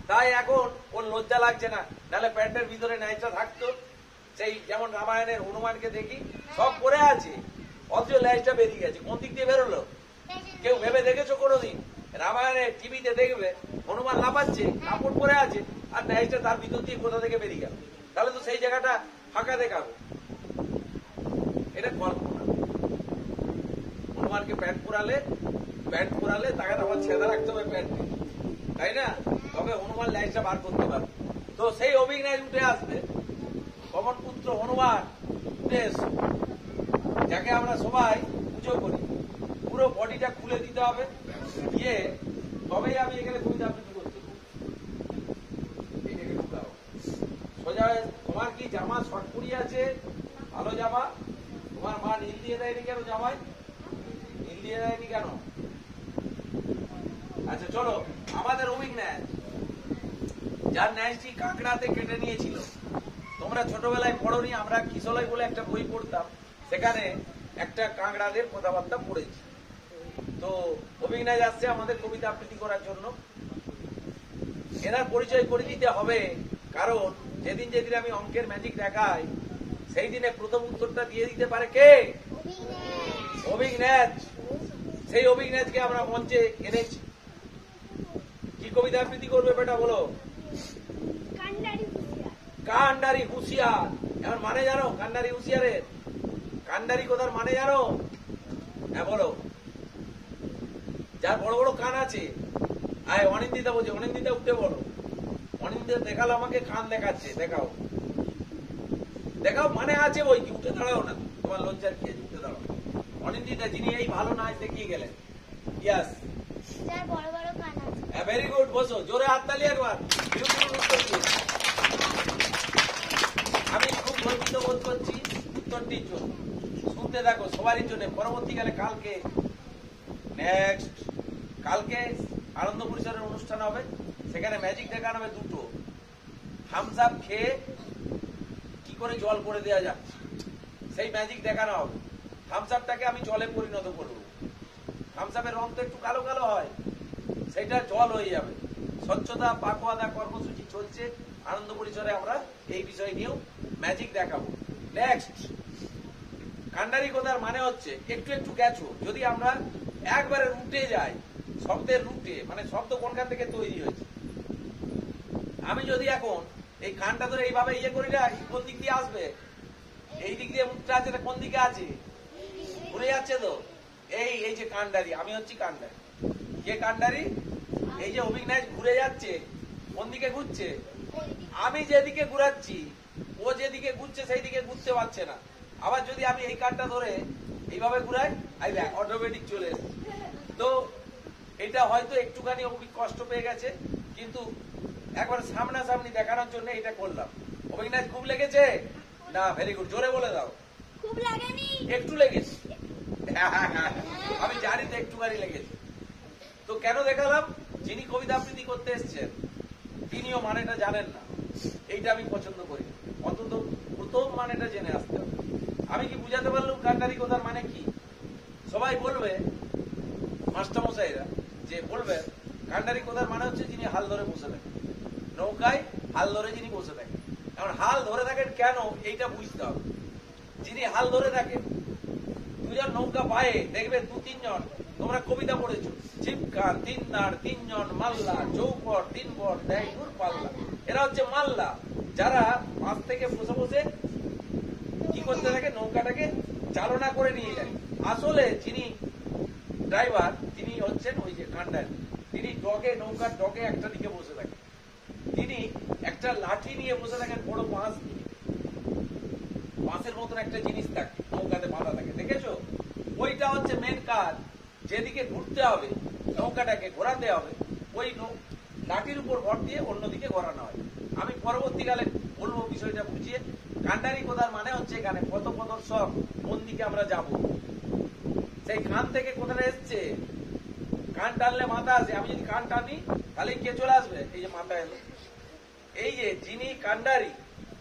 তাই এখন ওর লজ্জা লাগছে না, নাহলে প্যান্টের ভিতরে ন্যাজটা থাকতো। সেই যেমন রামায়ণের হনুমানকে দেখি সব পরে আছে, অথচ ল্যাজটা বেরিয়ে গেছে। কোন দিক দিয়ে বেরোলো? কেউ ভেবে দেখেছো কোনোদিন? রামায়ণের টিভিতে দেখবে হনুমান লাফাচ্ছে, কাপড় পরে আছে, আর ন্যাজটা তার ভিতর দিয়ে কোথা থেকে বেরিয়ে গেল। তাহলে তো সেই জায়গাটা ফাঁকা দেখাবে। এটা কল্পনা। হনুমানকে প্যান্ট পরালে তাকে আবার ছেদা রাখতে হবে প্যান্টে, তাই না? তবে হনুমান ল্যাজটা বার করতে পারবে। তো সেই অভিনয় উঠে আসবে, পবন পুত্র হনুমান উঠে এসো, যাকে আমরা সবাই পুজো করি। পুরো বডিটা খুলে দিতে হবে, দিয়ে তবেই আমি এখানে কবিতা আবৃত্তি করতে পারবো। সোজা তোমার কি জামা শর্টকুড়ি আছে? ভালো জামা। তোমার মা নীল দিয়ে দেয়নি কেন জামায়? নীল দিয়ে দেয়নি কেন? আচ্ছা চলো, আমাদের অভিজ্ঞান যার ন্যায়টি কাঁকড়াতে কেটে নিয়েছিল, তোমরা ছোটবেলায় পড়োনি, আমরা কিশলয় বলে একটা বই পড়তাম, সেখানে একটা কাঁকড়াদের কথাবার্তা পড়েছি। তো অভিজ্ঞান আসছে আমাদের কবিতা আবৃত্তি করার জন্য। এনার পরিচয় করে দিতে হবে, কারণ যেদিন যেদিন আমি অঙ্কের ম্যাজিক দেখাই সেই দিনে প্রথম উত্তরটা দিয়ে দিতে পারে কে? অভিজ্ঞান। সেই অভিজ্ঞানকে আমরা মঞ্চে এনেছি। কি কবিতা আবৃত্তি করবে বেটা বলো? কান্ডারি হুঁশিয়ার। এখন মানে জানো কান্ডারি হুঁশিয়ারের? কান্ডারি কথার মানে জানো? হ্যাঁ বলো। যার বড় বড় কান আছে। আয় অনিন্দিতা বলছে, অনিন্দিতা উঠে বলো। অনিন্দিতা দেখালো আমাকে, কান দেখাচ্ছে, দেখাও দেখাও। মানে আছে বই কি, উঠে দাঁড়াও না, তোমার লজ্জার কি আছে? উঠে দাঁড়াও। অনিন্দিতা, যিনি এই ভালো নাচ দেখিয়ে গেলেন। ইয়াস, বড় বড় কান আছে। ভেরি গুড, বসো। জোরে হাততালি একবার। আমি খুব গর্বিত বোধ করছি উত্তরটির জন্য। শুনতে থাকো, সবারই জন্য। পরবর্তীকালে কালকে আনন্দ পরিসরের অনুষ্ঠান হবে, সেখানে ম্যাজিক দেখানো হবে দুটো। থামস আপ খেয়ে কি করে জল করে দেওয়া যাচ্ছে সেই ম্যাজিক দেখানো হবে। থামস আপটাকে আমি জলে পরিণত করব। থামস আপের রং তো একটু কালো কালো হয়, সেটা জল হয়ে যাবে। স্বচ্ছতা পাকওয়াদা কর্মসূচি চলছে আনন্দ পরিসরে, আমরা এই বিষয় নিয়েও ম্যাজিক দেখাবো। নেক্সট, কান্ডারি কথার মানে হচ্ছে একটু একটু গেছো। যদি আমরা একবারে রুটে যাই, শব্দের রুটে, মানে শব্দ কোনখান থেকে তৈরি হয়েছে, আমি যদি এখন এই কানটা ধরে এইভাবে ইয়ে করি না, কোন দিক দিয়ে আসবে? এই দিক দিয়ে মুখটা আছে, কোন দিকে আছে? ঘুরে যাচ্ছে তো। এই যে কান্ডারি, আমি হচ্ছি কান্ডারি। কে কান্ডারি? এই যে অভিজ্ঞান ঘুরে যাচ্ছে, কোন দিকে ঘুরছে? আমি যেদিকে ঘুরাচ্ছি, ও যেদিকে ঘুরছে সেই দিকে ঘুরতে পারছে না। আবার যদি আমি এই কানটা ধরে এইভাবে ঘুরাই, অটোমেটিক চলে এসেছে। তো এটা হয়তো একটুখানি কষ্ট পেয়ে গেছে, কিন্তু একবার সামনাসামনি দেখানোর জন্য এটা করলাম। অভিজ্ঞান খুব লেগেছে না? ভেরি গুড, জোরে বলে দাও। খুব লাগেনি, একটু লেগেছে। আমি জানি তো একটুখানি লেগেছে। তো কেন দেখালাম? যিনি কবিতা আবৃত্তি করতে এসছেন তিনিও মানেটা জানেন না, এইটা আমি পছন্দ করি। অন্তত প্রথম মানেটা জেনে আসতে হবে। আমি কি বুঝাতে পারলাম কান্ডারি কথার মানে কি? সবাই বলবে, মাস্টারমশাইরা যে বলবে কান্ডারি কথার মানে হচ্ছে যিনি হাল ধরে বসে থাকেন, নৌকায় হাল ধরে যিনি বসে থাকেন। এখন হাল ধরে থাকেন কেন, এইটা বুঝতে হবে। যিনি হাল ধরে থাকেন, দুজন নৌকা পায়ে দেখবে দু তিনজন, তোমরা কবিতা পড়েছো, চিপকার তিনদার তিনজন মাল্লা, চৌপট তিন বট দেয় দূর পাল্লা। এরা হচ্ছে মাল্লা, যারা মাছ থেকে বসে বসে কি করতে থাকে, নৌকাটাকে চালনা করে নিয়ে যায়। আসলে যিনি ড্রাইভার তিনি হচ্ছেন ওই যে কান্ডারি, তিনি তিনি নৌকার ডগে একটা দিকে বসে থাকেন। তিনি একটা লাঠি নিয়ে বসে থাকেন, বড় বাঁশ নিয়ে, বাঁশের মতন একটা জিনিস থাকে, নৌকাতে বাঁধা থাকে, দেখেছো? ওইটা হচ্ছে মেন কাজ, যেদিকে ঘুরতে হবে, নৌকাটাকে ঘোরাতে হবে, ওই লাঠির উপর ভর দিয়ে অন্যদিকে ঘোরানো হয়। আমি পরবর্তীকালে বলবো বিষয়টা বুঝিয়ে। কান্ডারি কোথার মানে হচ্ছে এখানে পথ প্রদর্শক, কোন দিকে আমরা যাব, সেই কান থেকে কোথায় এসছে। কান টানলে মাথা আসে, আমি যদি কান টানি তাহলে কে চলে আসবে? এই যে মাথা এলো। এই যে যিনি কান্ডারি,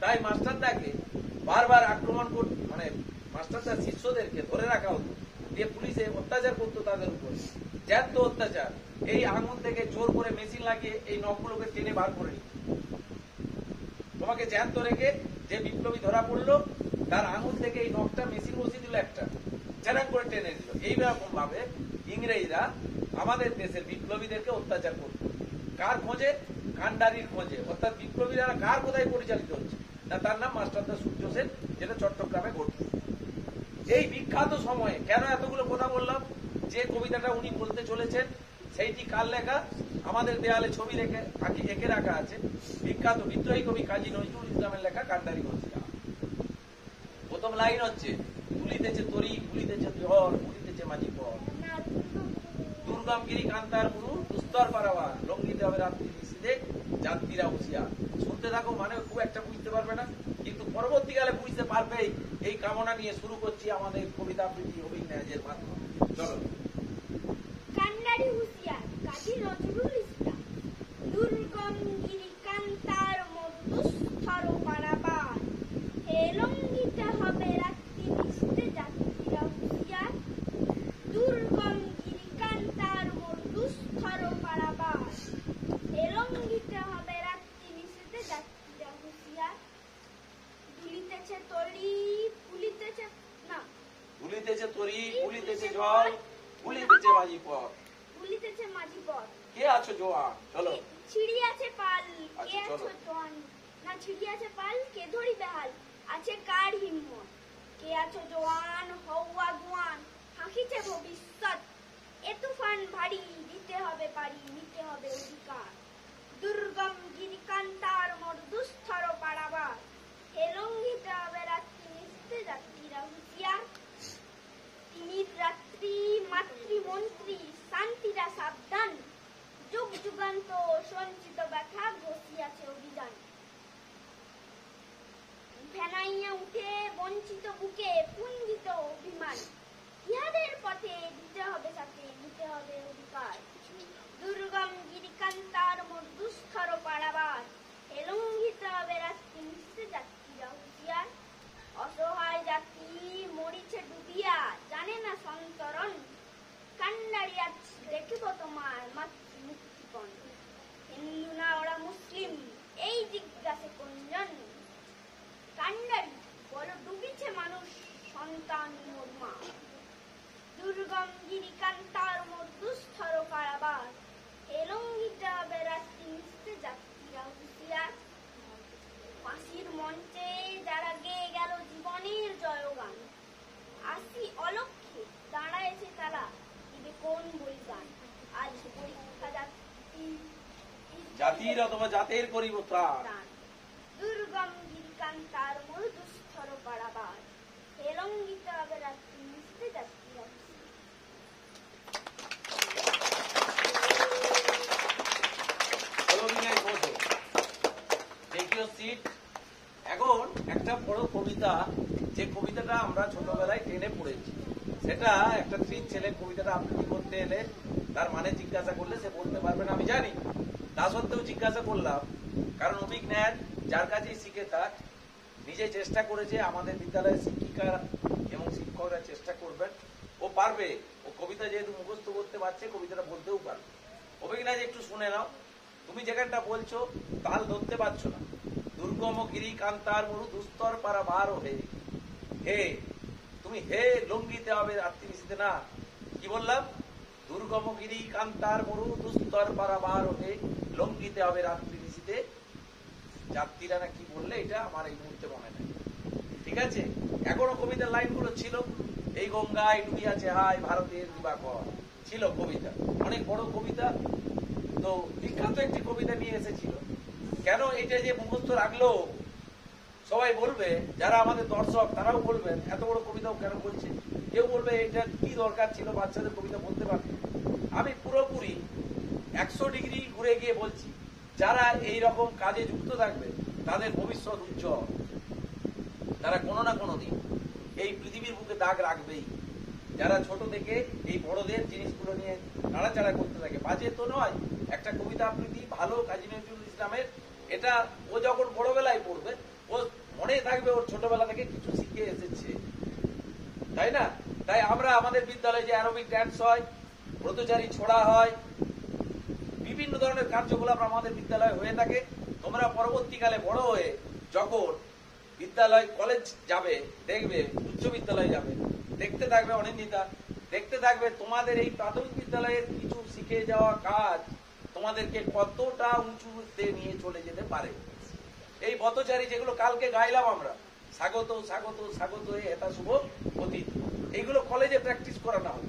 তাই মাস্টারদাকে বারবার আক্রমণ করত, মানে মাস্টারদার শিষ্যদেরকে ধরে রাখা হতো, দিয়ে পুলিশে অত্যাচার করতো তাদের উপর, জ্যান্ত অত্যাচার। এই আঙুল থেকে জোর করে মেশিন লাগিয়ে এই নখগুলোকে টেনে বার করে নিত। তোমাকে জ্যান্ত রেখে যে বিপ্লবী ধরা পড়লো, তার আঙুল থেকে এই নখটা মেশিন বসিয়ে দিল, একটা চ্যারাং করে টেনে দিল। এইরকম ভাবে ইংরেজরা আমাদের দেশের বিপ্লবীদেরকে অত্যাচার করত। কার খোঁজে? কান্ডারির খোঁজে। অর্থাৎ বিপ্লবীরা কার কোথায় পরিচালিত হচ্ছে না, তার নাম মাস্টারদা সূর্য সেন, যেটা চট্টগ্রামে ঘটছে। এই বিখ্যাত সময়ে কেন এতগুলো কথা বললাম? যে কবিতাটা উনি বলতে চলেছেন সেইটি কার লেখা? আমাদের দেয়ালে ছবি রেখে এঁকে রাখা আছে, বিখ্যাত বিদ্রোহী কবি কাজী নজরুল ইসলামের লেখা কান্ডারি গজল। প্রথম লাইন হচ্ছে, তুলিতেছে তরি, তুলিতেছে ঝড়, তুলিতেছে মাঝি পর, দুর্গমগিরি কান্তার গুরু, দুস্তর পারাবার, লঙ্ঘিতে হবে রাত্রি নিশীথে, যাত্রীরা হুঁশিয়ার। শুনতে থাকো, মানে খুব একটা বুঝতে পারবে না, কিন্তু পরবর্তীকালে বুঝতে পারবে। এই কামনা নিয়ে শুরু করছি আমাদের কবিতা আবৃত্তি অভিনয়ের মাধ্যমে। চলো। কান্ডারি হুঁশিয়ার, কাজী নজরুল ইসলাম। দুর্গমগিরি কান্তার মধুস্থর পারাবার, হে লঙ্ঘিতে হবে রাত্রি নিশীথে, যাত্রীরা হুঁশিয়ার। দুর্গমগিরি কান্তার মধুস্থর পারাবার, হে লঙ্ঘিতে হবে রাত্রি নিশীথে, যাত্রীরা হুঁশিয়ার। দুলিতেছে তরি, ফুলিতেছে না, তুলিতেছে তরি, ফুলিতেছে জল, ফুলিতেছে মাঝি পর, ফুলিতেছে মাঝি পর। কে আছো জোয়ান? চলো। ছিড়িয়াছে পাল, কে আচ্ছা, চলো। আছো জোয়ান? না, ছিড়িয়াছে পাল, কে ধরিবে হাল? আছে কার হিম্মত? কে আছো জোয়ান, হও আগুয়ান, হাঁকিছে ভবিষ্যৎ। এ তুফান ভারী, দিতে হবে পারি, নিতে হবে অধিকার। দুর্গম গিরি কান্তার মোর দুস্থর পারাবার, হে লঙ্ঘিতে হবে রাত্রি নিশীথে, যাত্রীরা হুঁশিয়ার। তিমির রাত্রি, মাতৃমন্ত্রী, শান্তিরা সাবধান, যুগ যুগান্ত সঞ্চিত ব্যথা, ঘষিয়াছে অভিযান। ফেনাইয়া উঠে বঞ্চিত বুকে, পুঞ্জিত অভিমান, ইহাদের পথে দিতে হবে সাথে, নিতে হবে অধিকার। দুর্গম গিরিকান্তার মোর দুস্থর পারাবার, হে লঙ্ঘিতে হবে রাত্রি নিশীথে, যাত্রীরা হুঁশিয়ার। অসহায় জাতি মরিছে ডুবিয়া, জানে না সন্তরণ, কান্ডারি আজ দেখিব তোমার মাতৃমুক্তিপণ। হিন্দু না ওরা মুসলিম, এই জিজ্ঞাসে কোনজন? কান্ডারি বড় ডুবিছে মানুষ, সন্তান মোর মা। দুর্গম গিরি কান্তার মোর দুস্থর কারাবার, হে লঙ্ঘিতে হবে রাত্রি নিশীথে, যাত্রীরা হুঁশিয়ার। ফাঁসির মঞ্চে যারা গেয়ে গেল জীবনের জয়গান, আসি অলক্ষ্যে দাঁড়ায়েছে তারা, দিবে কোন বলিদান? আজ পরীক্ষা জাতির অথবা জাতের করিব ত্রাণ। দুর্গম গিরিকান্তার মোর দুস্থর পারাবার, হে লঙ্ঘিতে হবে রাত্রি নিশীথে, যাত্রীরা হুঁশিয়ার। অভিনয় বোঝো, দেখিও সিট। এখন একটা বড় কবিতা, যে কবিতাটা আমরা ছোটবেলায় টেনে পড়েছি, সেটা একটা ট্রিক ছেলে কবিতাটা আবৃত্তি করতে এলে তার মানে জিজ্ঞাসা করলে সে বলতে পারবে না, আমি জানি। তা সত্ত্বেও জিজ্ঞাসা করলাম, কারণ অভিজ্ঞান যার কাছেই শিখে তার নিজে চেষ্টা করেছে, আমাদের বিদ্যালয়ের শিক্ষিকা এবং শিক্ষকরা চেষ্টা করবেন, ও পারবে। ও কবিতা যেহেতু মুখস্থ করতে পারছে, কবিতাটা বলতেও পারবে। অভিজ্ঞান একটু শুনে নাও, তুমি যেখানটা বলছো তাল ধরতে পারছো না। দুর্গম গিরি কান্তার মরু, দুস্তর পারা বার হে, হে তুমি হে লঙ্ঘিতে হবে রাত্রি নিশীথে, না কি বললাম? দুর্গম গিরি কান্তার মরু, দুস্তর পারা বার হে, লঙ্ঘিতে হবে রাত্রি নিশীথে, যাত্রীরা না কি বললে, এটা আমার এই মুহূর্তে মনে নেই। ঠিক আছে, এখনো কবিতার লাইনগুলো ছিল। এই গঙ্গায় ডুবিয়াছে হায় ভারতের দিবাকর, ছিল কবিতা, অনেক বড় কবিতা। তো বিখ্যাত একটি কবিতা নিয়ে এসেছিল। কেন এটা যে মুখস্থ রাখলো সবাই বলবে, যারা আমাদের দর্শক তারাও বলবেন এত বড় কবিতাও কেন বলছে। কেউ বলবে এটা কি দরকার ছিল, বাচ্চাদের কবিতা বলতে পারবে। আমি পুরোপুরি 100 ডিগ্রি ঘুরে গিয়ে বলছি, যারা এই রকম কাজে যুক্ত থাকবে তাদের ভবিষ্যৎ উজ্জ্বল। তারা কোনো না কোনো দিন এই পৃথিবীর বুকে দাগ রাখবেই। যারা ছোট থেকে এই বড়দের জিনিসগুলো নিয়ে নাড়াচাড়া করতে থাকে, বাজে তো নয়। একটা কবিতা আবৃত্তি ভালো কাজী নজরুল ইসলামের, এটা ও যখন বড়বেলায় পড়বে ও মনে থাকবে ওর ছোটবেলা থেকে কিছু শিখে এসেছে, তাই না? তাই আমরা আমাদের বিদ্যালয়ে যে অ্যারোবিক ড্যান্স হয়, ব্রতচারী ছোড়া হয়, বিভিন্ন ধরনের কার্যকলাপ আমাদের বিদ্যালয়ে হয়ে থাকে। তোমরা পরবর্তীকালে বড় হয়ে যখন বিদ্যালয় কলেজ যাবে, দেখবে উচ্চ বিদ্যালয়ে যাবে, দেখতে থাকবে অনিন্দিতা, দেখতে থাকবে তোমাদের এই প্রাথমিক বিদ্যালয়ের কিছু শিখে যাওয়া কাজ তোমাদেরকে কতটা উঁচুতে নিয়ে চলে যেতে পারে। এই পথচারী যেগুলো কালকে গাইলাম আমরা, স্বাগত স্বাগত স্বাগত এটা শুভ অতীত, এইগুলো কলেজে প্র্যাকটিস করানো হবে।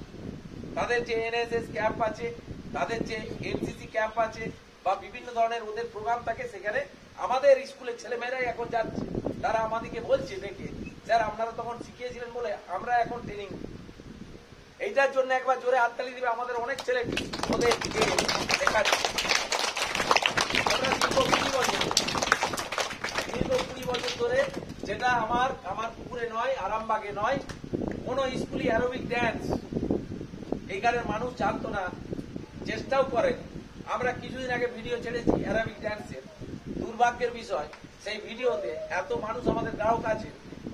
তাদের যে এনএসএস ক্যাম্প আছে, তাদের যে এনসিসি ক্যাম্প আছে, বা বিভিন্ন ধরনের ওদের প্রোগ্রাম থাকে, সেখানে আমাদের স্কুলের ছেলেমেয়েরাই এখন যাচ্ছে। তারা আমাদেরকে বলছে ডেকে, স্যার আপনারা তখন শিখিয়েছিলেন বলে আমরা এখন ট্রেনিং। এইটার জন্য একবার জোরে হাততালি দিবে আমাদের অনেক ছেলে ওদের দিকে দেখাচ্ছে। আমরা দীর্ঘ 20 বছর ধরে, যেটা আমার পুকুরে নয়, আরামবাগে নয়, কোন স্কুলে অ্যারোবিক ড্যান্স এইখানের মানুষ জানতো না, চেষ্টাও করেন। আমরা কিছুদিন আগে ভিডিও ছেড়েছি অ্যারোবিক ড্যান্সের। দুর্ভাগ্যের বিষয়, সেই ভিডিওতে এত মানুষ আমাদের গ্রাহক আছে,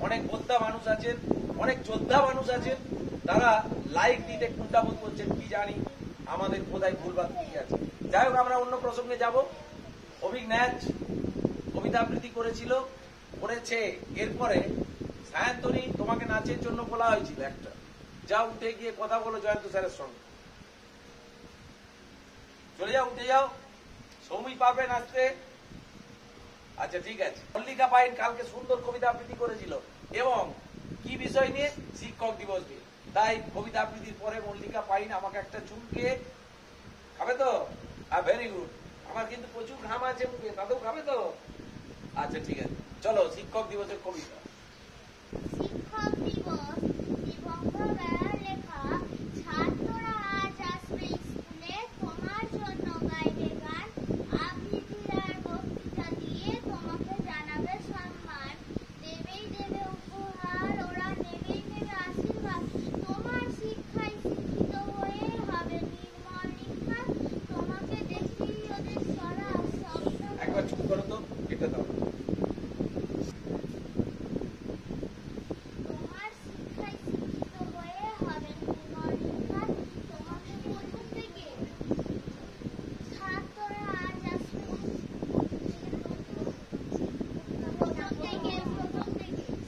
অনেক বোদ্ধা মানুষ আছেন, অনেক যোদ্ধা মানুষ আছেন, তারা লাইক দিতে কুণ্ঠাবোধ করছেন, কি জানি আমাদের কোথায় ভুলভাল কি আছে। যাই হোক, আমরা অন্য প্রসঙ্গে যাব। অভিক ন্যাচ কবিতা আবৃত্তি করেছিল, করেছে। এরপরে সায়ন্তনী, তোমাকে নাচের জন্য বলা হয়েছিল একটা, যা উঠে গিয়ে কথা বলো জয়ন্ত স্যারের সঙ্গে। চলে যাও, উঠে যাও। সৌমি পাবে নাচতে। আচ্ছা ঠিক আছে। মল্লিকা পাইন কালকে সুন্দর কবিতা আবৃত্তি করেছিল, এবং কি বিষয় নিয়ে? শিক্ষক দিবস নিয়ে। তাই কবিতা আবৃত্তির পরে মল্লিকা পাইন আমাকে একটা চুমকে খাবে তো? Very good. আমার কিন্তু প্রচুর ঘাম আছে মুখে, তাতেও খাবে তো? আচ্ছা ঠিক আছে, চলো শিক্ষক দিবসের কবিতা। শিক্ষক দিবস দিবঙ্গবেলার লেখা, ছাত্ররা আজ আসবে স্কুলে, তোমার জন্য গাইবে গান, আবৃত্তি আর বক্তৃতা দিয়ে তোমাকে জানাবে সম্মান, দেবেই দেবে উপহার, ওরা নেবেই নেবে আশীর্বাদ, তোমার শিক্ষায় শিক্ষিত হয়ে হবে নির্মল নিখাত, তোমাকে দেখেই ওদের সরা স্বপ্ন। একবার চুপ করো তো, এটা দাও। তোমার শিক্ষায় শিক্ষিত হয়ে হবে নির্মল নিখাত, তোমাকে প্রথম থেকে ছাত্ররা আজ আসবে প্রথম থেকে।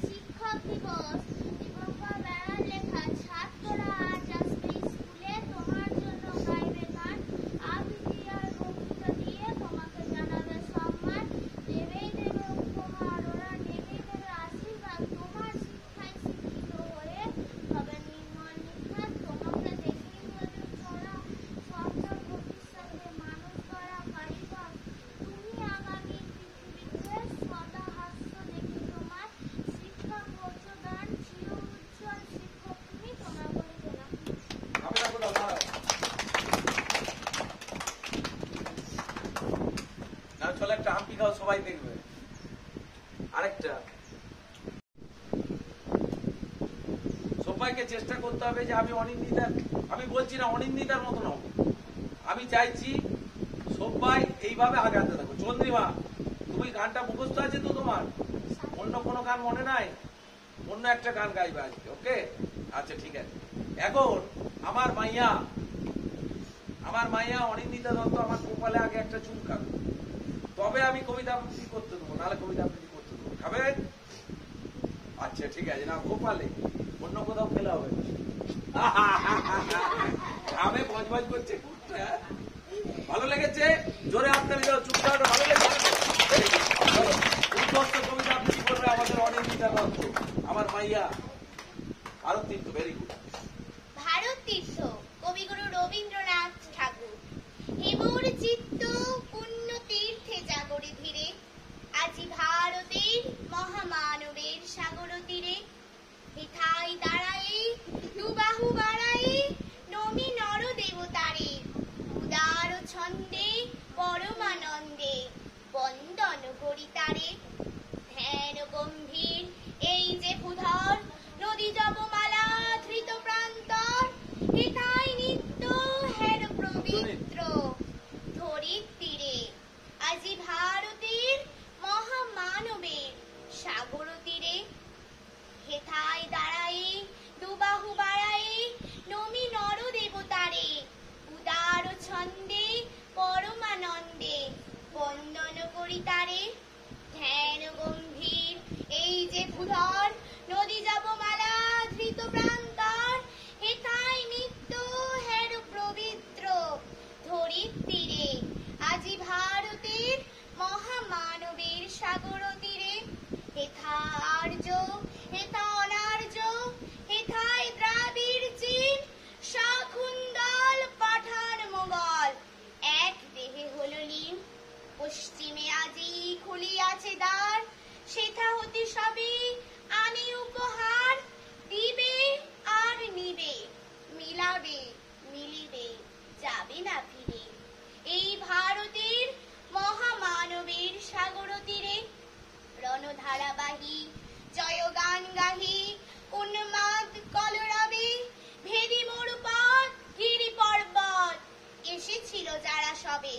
শিক্ষক দিবস দিবঙ্গবেলার লেখা, ছাত্ররা আজ আসবে স্কুলে, তোমার জন্য গাইবে গান, আবৃত্তি আর বক্তৃতা দিয়ে তোমাকে জানাবে সম্মান, দেবেই দেবে উপহার, ওরা নেবেই দেবে আশীর্বাদ, তোমার শিক্ষায় শিক্ষিত হয়ে হবে নির্মল নিখাত, তোমাকে দেখেই ওদের ছড়া স্বপ্ন, ভবিষ্যতে মানুষ গড়া কারিগর, তুমি আগামী পৃথিবীতে সদা হাস্য দেখি তোমার, শিক্ষা প্রচোদন চির উজ্জ্বল, শিক্ষক তুমি, তোমার বলে গেলাম। আমি রাখো, দাও, দাঁড়াও। না চলো একটা আমটি খাও, সবাই দেখবে। আরেকটা, সবাইকে চেষ্টা করতে হবে যে আমি অনিন্দিতার, আমি বলছি না অনিন্দিতার মতো নব, আমি চাইছি সবাই এইভাবে আগাতে থাকো। চন্দ্রিমা, তুমি গানটা মুখস্থ আছে তো তোমার? অন্য কোনো গান মনে নাই? অন্য একটা গান গাইবে আজকে, ওকে? আচ্ছা ঠিক আছে। এখন আমার মাইয়া অনিন্দিতা দত্ত আমার কপালে আগে একটা চুম খাবে, তবে আমি কবিতা আবৃত্তি করতে দেবো, নাহলে কবিতা আবৃত্তি করতে দেবো। খাবে? আচ্ছা ঠিক আছে, না কপালে, অন্য কোথাও খেলে হবে না। আমি বজবজ করছে। ভালো লেগেছে? জোরে হাততালি দাও, চুপ করো। ভালো লেগেছে? চলো, উদ্বস্ত কবিতা আবৃত্তি করবে আমাদের অনিন্দিতা দত্ত, আমার মাইয়া। ভারত তীর্থ, ভেরি গুড। ভারত তীর্থ কবিগুরু রবীন্দ্রনাথ ঠাকুর। হিমুর চিত হেথায় দাঁড়াই দুবাহু বাড়াই নমি নর দেবতারে উদার ছন্দে পরমানন্দে বন্দন করি তারে ধ্যান গম্ভীর এই যে ভূধর নদী জপমালা ধৃত প্রান্তর হেথায় নিত্য হের পবিত্র ধরিত্রীরে আজি ভারতের মহামানবের সাগর তীরে হেথায় দাঁড়াই দুবাহু বাড়াই নমি নর দেবতারে উদার ছন্দে পরমানন্দে বন্দন করি তারে ধ্যান গম্ভীর এই যে ভূধর নদী জপমালা ধৃত প্রান্তর হেথায় নিত্য হের পবিত্র ধরিত্রীরে আজি ভারতের মহামানবের সাগর তীরে হেথা আর্য হেথা অনার্য হেথায় দ্রাবিড় চীন শাকুন্তল পাঠান মোগল এক দেহে হল লীন পশ্চিমে আজি খুলিয়াছে দ্বার সেথা হতে সবে আনে উপহার দিবে আর নিবে মিলাবে মিলিবে যাবে না ফিরে এই ভারতের মহামানবের সাগর তীরে রণধারাবাহী জয়গান গাহি উন্মাদ কলরবে ভেদি মোর পথ গিরি পর্বত এসেছিল যারা সবে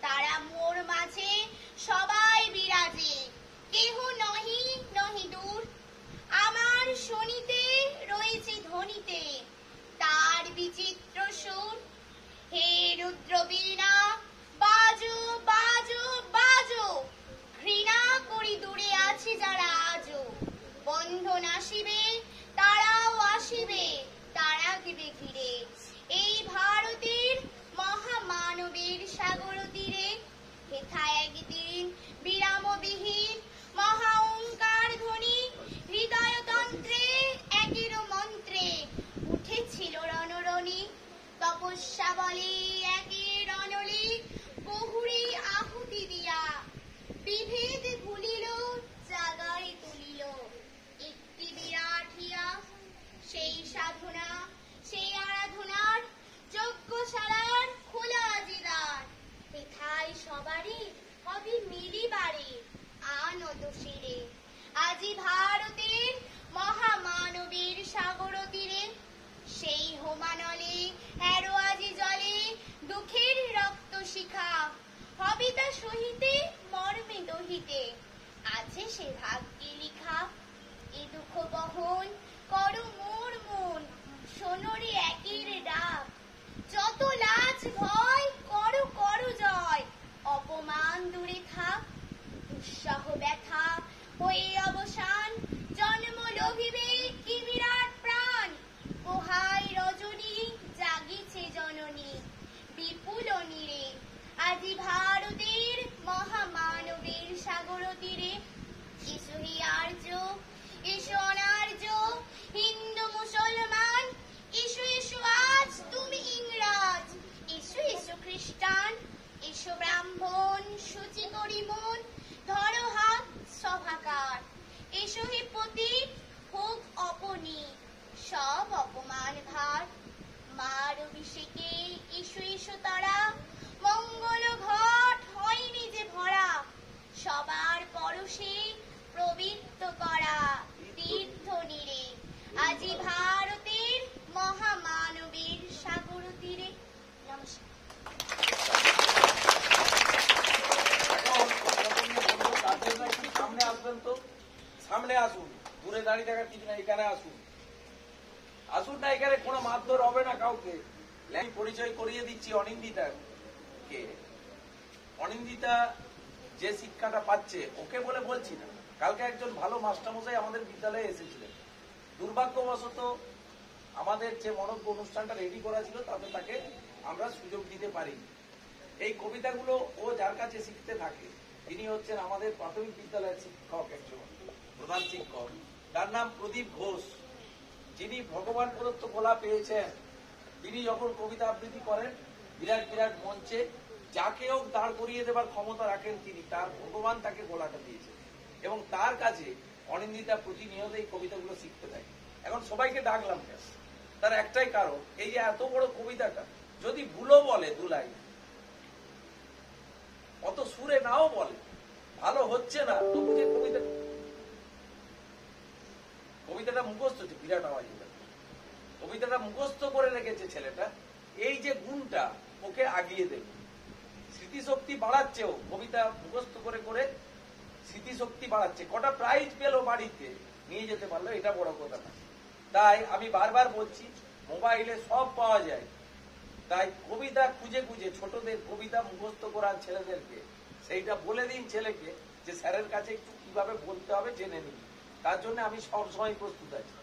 তারা মোর মাঝে সবাই বিরাজে কেহ নহি নহি দূর আমার শনিতে রয়েছে ধ্বনিতে তার বিচিত্র সুর হে রুদ্র বীণা বাজো বাজো বাজো ঘৃণা করি দূরে আছে যারা আজও বন্ধন আসিবে তারাও আসিবে তারা দিবে ঘিরে এই ভারতের মহামানবের সাগর তীরে হেথা একদিন বিরামবিহীন মহা ওঙ্কার ধ্বনি হৃদয়তন্ত্রে একের মন্ত্রে উঠেছিল রণরণী তপস্যা বলে একের অনলি বহুরি আহুতি দিয়া বিভেদ ভুলিল জাগায় তুলিল একটি বিরাট হিয়া সেই সাধনা সেই আরাধনার যজ্ঞশালার খোলা আজিদার হেথায় সবারই হবে মিলিবারে আনন্দ শিরে আজি ভারতের মহামানবের সাগর তীরে সেই হোমানলে এরো আজি জলে দুঃখের রক্ত শিখা হবে তা সহিতে মর্মে দহিতে আছে সে ভাগ্যে লিখা এ দুঃখ বহন করো মোর মন সোনরে একের ডাক যত লাজ ভয় করো করো জয় অপমান দূরে থাক দুঃসহ ব্যথা হয়ে অবসান জন্ম লোভিবে কি বিরাট প্রাণ পোহায় রজনী জাগিছে জননী বিপুল নীরে আজি ভারতের মহামানবের সাগর তীরে এসো হি আর্য এসো অনার্য হিন্দু মুসলমান এসো এসো আজ তুমি ইংরাজ এসো এসো খ্রিস্টান এসো ব্রাহ্মণ সূচি করি মন ধরো হাত সভাকার এসো হে পতিত হোক অপনি সব অপমান ভার মার অভিষেকে এসো এসো তারা মঙ্গল ঘট হয়নি যে ভরা সবার পরশে পবিত্র করা তীর্থ নীরে আজি ভারতের মহামানবের সাগর তীরে নমস্কার। সামনে আসবেন তো, সামনে আসুন, দূরে দাঁড়িয়ে থাকার কিছু না, এখানে আসুন, আসুন না, এখানে কোনো মারধর হবে না কাউকে। আমি পরিচয় করিয়ে দিচ্ছি অনিন্দিতাকে। অনিন্দিতা যে শিক্ষাটা পাচ্ছে ওকে বলে বলছি না, কালকে একজন ভালো মাস্টারমশাই আমাদের বিদ্যালয়ে এসেছিলেন, দুর্ভাগ্যবশত আমাদের যে মনজ্ঞ অনুষ্ঠানটা রেডি করা ছিল তাতে তাকে আমরা সুযোগ দিতে পারিনি। এই কবিতাগুলো ও যার কাছে শিখতে থাকে তিনি হচ্ছেন আমাদের প্রাথমিক বিদ্যালয়ের শিক্ষক, একজন প্রধান শিক্ষক, তার নাম প্রদীপ ঘোষ, যিনি ভগবান প্রদত্ত গোলা পেয়েছেন। তিনি যখন কবিতা আবৃত্তি করেন বিরাট বিরাট মঞ্চে, যাকে হোক দাঁড় করিয়ে দেবার ক্ষমতা রাখেন তিনি, তার ভগবান তাকে গোলাটা দিয়েছেন এবং তার কাছে অনিন্দিতা প্রতিনিয়ত এই কবিতাগুলো শিখতে থাকে। এখন সবাইকে ডাকলাম কেন? তার একটাই কারণ, এই যে এত বড় কবিতাটা যদি ভুলও বলে দুলাই, অত সুরে নাও বলে, ভালো হচ্ছে না, তবু যে কবিতাটা মুখস্থ, বিরাট আওয়াজ, কবিতাটা মুখস্থ করে রেখেছে ছেলেটা, এই যে গুণটা ওকে আগিয়ে দেবে, স্মৃতিশক্তি বাড়াচ্ছে। ও কবিতা মুখস্থ করে করে স্মৃতিশক্তি বাড়াচ্ছে। কটা প্রাইজ পেলো বাড়িতে নিয়ে যেতে পারলো, এটা বড় কথা না। তাই আমি বারবার বলছি, মোবাইলে সব পাওয়া যায়, তাই কবিতা খুঁজে খুঁজে ছোটদের কবিতা মুখস্থ করার ছেলেদেরকে সেইটা বলে দিন ছেলেকে, যে স্যারের কাছে একটু কিভাবে বলতে হবে জেনে নিন। তার জন্য আমি সবসময় প্রস্তুত আছি।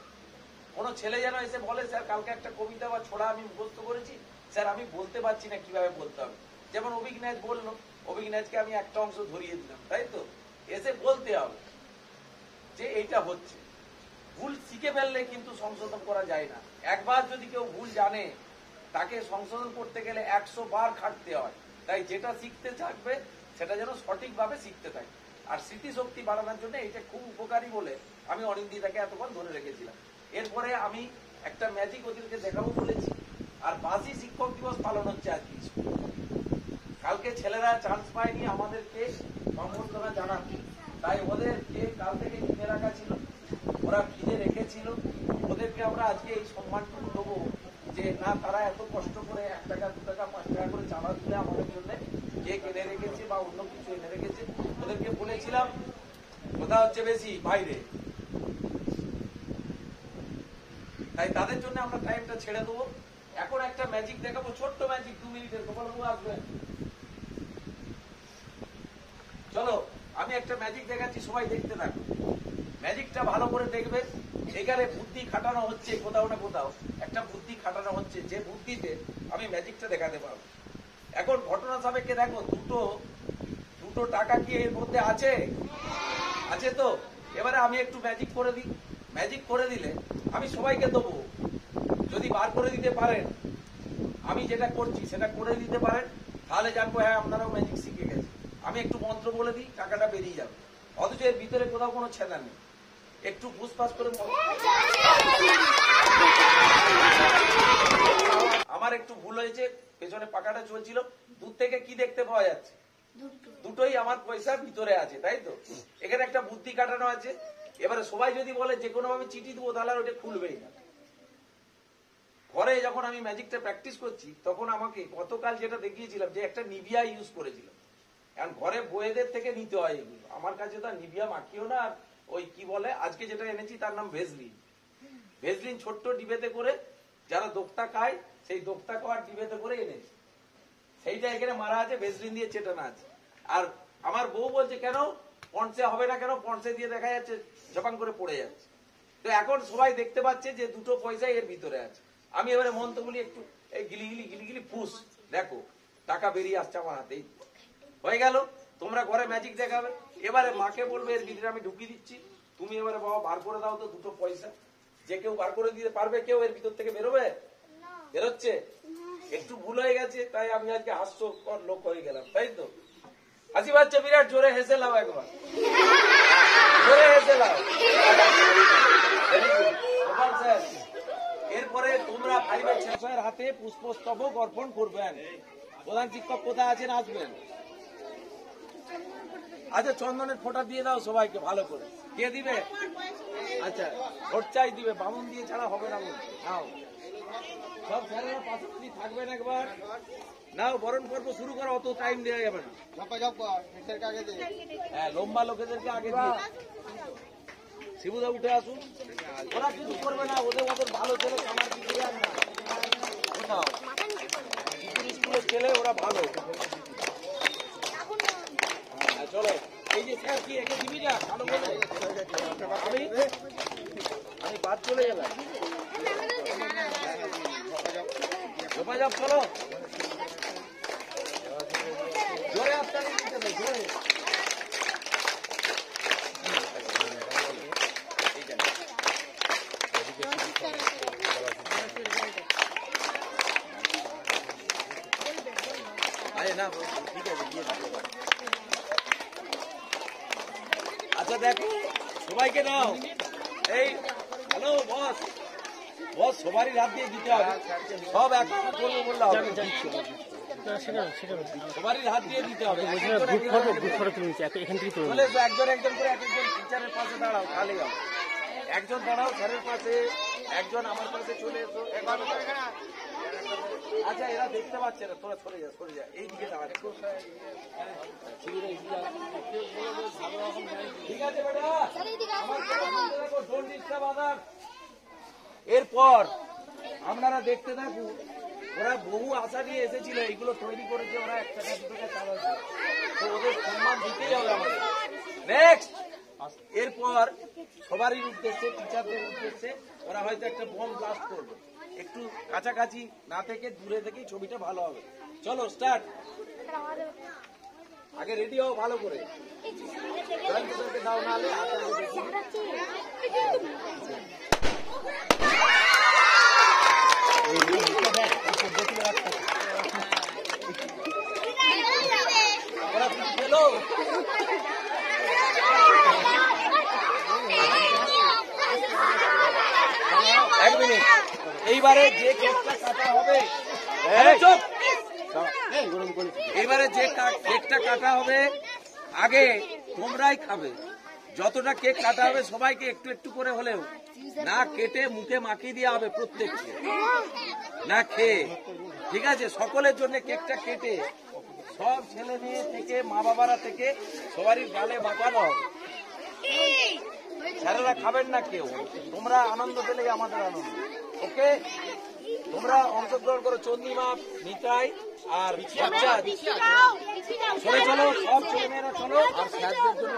কোনো ছেলে যেন এসে বলে, স্যার কালকে একটা কবিতা বা ছোড়া আমি মুখস্থ করেছি, স্যার আমি বলতে পারছি না কিভাবে বলতে হবে। যেমন অভিজ্ঞাজ বললো, অভিজ্ঞাজকে আমি একটা অংশ ধরিয়ে দিলাম, তাই তো? এসে বলতে হবে যে এইটা হচ্ছে। ভুল শিখে ফেললে কিন্তু সংশোধন করা যায় না। একবার যদি কেউ ভুল জানে, তাকে সংশোধন করতে গেলে 100 বার খাটতে হয়। তাই যেটা শিখতে থাকবে সেটা যেন সঠিকভাবে শিখতে থাকে। আর স্মৃতিশক্তি বাড়ানোর জন্য এটা খুব উপকারী বলে আমি অনিন্দিতাকে এতক্ষণ ধরে রেখেছিলাম। এরপরে আমি একটা ম্যাজিক ওদেরকে দেখাবো বলেছি। আর বাসি শিক্ষক দিবস পালন হচ্ছে আজকে। কালকে ছেলেরা চান্স পায়নি আমাদেরকে সম্বর্ধনা জানাতে, তাই ওদেরকে কাল থেকে কিনে রাখা ছিল, ওরা কিনে রেখেছিল। ওদেরকে আমরা আজকে এই সম্মানটুকু দেবো যে না, তারা এত কষ্ট করে 1 টাকা 2 টাকা 5 টাকা করে চাঁদা তুলে আমাদের জন্য কেক এনে রেখেছে বা অন্য কিছু এনে রেখেছে। ওদেরকে বলেছিলাম কোথা হচ্ছে বেশি, বাইরে, তাই তাদের জন্য আমরা টাইমটা ছেড়ে দেবো। এখন একটা ম্যাজিক দেখাবো, ছোট্ট ম্যাজিক, 2 মিনিটের। গোপালবাবু আসবেন, চলো আমি একটা ম্যাজিক দেখাচ্ছি, সবাই দেখতে থাকো। ম্যাজিকটা ভালো করে দেখবে। এখানে বুদ্ধি খাটানো হচ্ছে, কোথাও না কোথাও একটা বুদ্ধি খাটানো হচ্ছে, যে বুদ্ধিতে আমি ম্যাজিকটা দেখাতে পারবো। এখন ঘটনা সাপেক্ষে দেখো, দুটো টাকা কি এর মধ্যে আছে? আছে তো? এবারে আমি একটু ম্যাজিক করে দিই। ম্যাজিক করে দিলে আমি সবাইকে দেবো। যদি বার করে দিতে পারেন, আমি যেটা করছি সেটা করে দিতে পারেন, তাহলে জানবো হ্যাঁ আপনারাও ম্যাজিক শিখে গেছে। আমি একটু মন্ত্র বলে দিই, টাকাটা বেরিয়ে যাবে। অথচ এর ভিতরে কোথাও কোনো ছেঁদা নেই। একটু ফুসফাস করে আমার একটু ভুল হয়েছে, পেছনে পাকাটা চলছিল, দূর থেকে কি দেখতে পাওয়া যাচ্ছে? দুটোই আমার পয়সা ভিতরে আছে, তাই তো? এখানে একটা বুদ্ধি কাটানো আছে। এবারে সবাই যদি বলে যে কোনো ভাবে চিঠি দেবো, তাহলে ওটা খুলবেই না। ঘরে যখন আমি ম্যাজিকটা প্র্যাকটিস করছি, তখন আমাকে গতকাল যেটা দেখিয়েছিলাম, যে একটা নিভিয়া ইউজ করেছিলাম। এখন ঘরে বইয়েদের থেকে নিতে হয় এগুলো, আমার কাছে তো নিভিয়া মাখিও না। আর ওই কি বলে, আজকে যেটা এনেছি তার নাম ভেজলিন। ভেজলিন ছোট্ট ডিবেতে করে, যারা দোক্তা খায় সেই দোক্তা খাওয়ার ডিবেতে করে এনেছি। সেইটা এখানে মারা আছে, ভেজলিন দিয়ে চেটানো আছে। আর আমার বউ বলছে কেন পন্সে হবে না, কেন পন্সে দিয়ে দেখা যাচ্ছে জপাং করে পড়ে যাচ্ছে। তো এখন সবাই দেখতে পাচ্ছে যে দুটো পয়সা এর ভিতরে আছে। আমি এবারে মন্ত্রগুলি একটু এই গিলিগিলি গিলিগিলি ফুস, দেখো টাকা বেরিয়ে আসছে আমার হাতেই। হয়ে গেল। তোমরা ঘরে ম্যাজিক দেখাবে। এবারে মাকে বলবে এর ভিতরে আমি ঢুকিয়ে দিচ্ছি, তুমি এবারে বাবা বার করে দাও তো দুটো পয়সা। যে কেউ বার করে দিতে পারবে? কেউ এর ভিতর থেকে বেরোবে? বেরোচ্ছে? একটু ভুল হয়ে গেছে, তাই আমি আজকে হাস্যকর লোক হয়ে গেলাম, তাই তো? হাসি পাচ্ছে বিরাট, জোরে হেসে লাও, একবার জোরে হেসে লাও। এরপরে তোমরা 5-এর ছেলের হাতে পুষ্পস্তবক অর্পণ করবেন। প্রধান শিক্ষক কোথায় আছেন? আসবেন। আচ্ছা, চন্দনের ফোঁটা দিয়ে দাও সবাইকে ভালো করে। কে দিবে? আচ্ছা, খরচাই দিবে, বামুন দিয়ে ছাড়া হবে না। নাও, সব স্যারেরা পাশাপাশি থাকবেন একবার। নাও, বরণ পর্ব শুরু করো, অত টাইম দেওয়া যাবে না। হ্যাঁ, লম্বা লোকেদেরকে আগে দিয়ে। শিবুদা উঠে আসুন। ওরা কিছু করবে না, ওদের ভালো ছেলে, আমার কিছু আর না। কোথাও স্কুলের ছেলে, ওরা ভালো। চলো, এই যে স্যার কি একে দিবি না ভালো বলে, আমি বাদ চলে গেলাম। যোগাযোগ চলো, জোরে আপনার জোরে। আরে না, ঠিক আছে, দিয়ে দিতে। আচ্ছা দেখো, সবাইকে নাও। এই হ্যালো বস, বস সবারই রাত দিয়ে দিতে হবে, সব এখন করবো বললে হবে, সবারই হাত দিয়ে দিতে হবে। চলে এসো, একজন একজন করে এক একজন টিচারের পাশে দাঁড়াও, তাহলেই হবে। একজন দাঁড়াও স্যারের পাশে, একজন আমার পাশে চলে এসো। আচ্ছা এরা দেখতে পাচ্ছে না, তোরা সরে যা, সরে যা, এইদিকে দাঁড়া। ঠিক আছে বেটা, এরপর আপনারা দেখতে থাকুন। ওরা বহু আশা নিয়ে এসেছিল, এইগুলো তৈরি করেছে ওরা, একটা দুটোকে চালাচ্ছে, তো ওদের সম্মান দিতেই হবে আমাদের। নেক্সট, এরপর সবারই উদ্দেশ্যে, টিচারদের উদ্দেশ্যে ওরা হয়তো একটা বম ব্লাস্ট করবে, একটু কাছাকাছি না থেকে দূরে থেকেই ছবিটা ভালো হবে। চলো স্টার্ট। আগে রেডি হও ভালো করে, দাও নাহলে ওরা খেলো। এক মিনিট, এইবারে যে কেকটা কাটা হবে, এইবারে যে কেকটা কাটা হবে আগে তোমরাই খাবে। যতটা কেক কাটা হবে সবাইকে একটু একটু করে হলেও না কেটে মুখে মাখিয়ে দেওয়া হবে প্রত্যেককে, না খেয়ে। ঠিক আছে, সকলের জন্য কেকটা কেটে সব ছেলে মেয়ে থেকে মা বাবারা থেকে সবারই গালে মাখানো হবে। স্যারেরা খাবেন না কেউ, তোমরা আনন্দ পেলেই আমাদের আনন্দ। ওকে, তোমরা অংশগ্রহণ করো। চন্দ্রিমা, নিতাই আর বাচ্চা চলে চলো, সব ছেলে মেয়েরা চলো। আর স্যারদের জন্য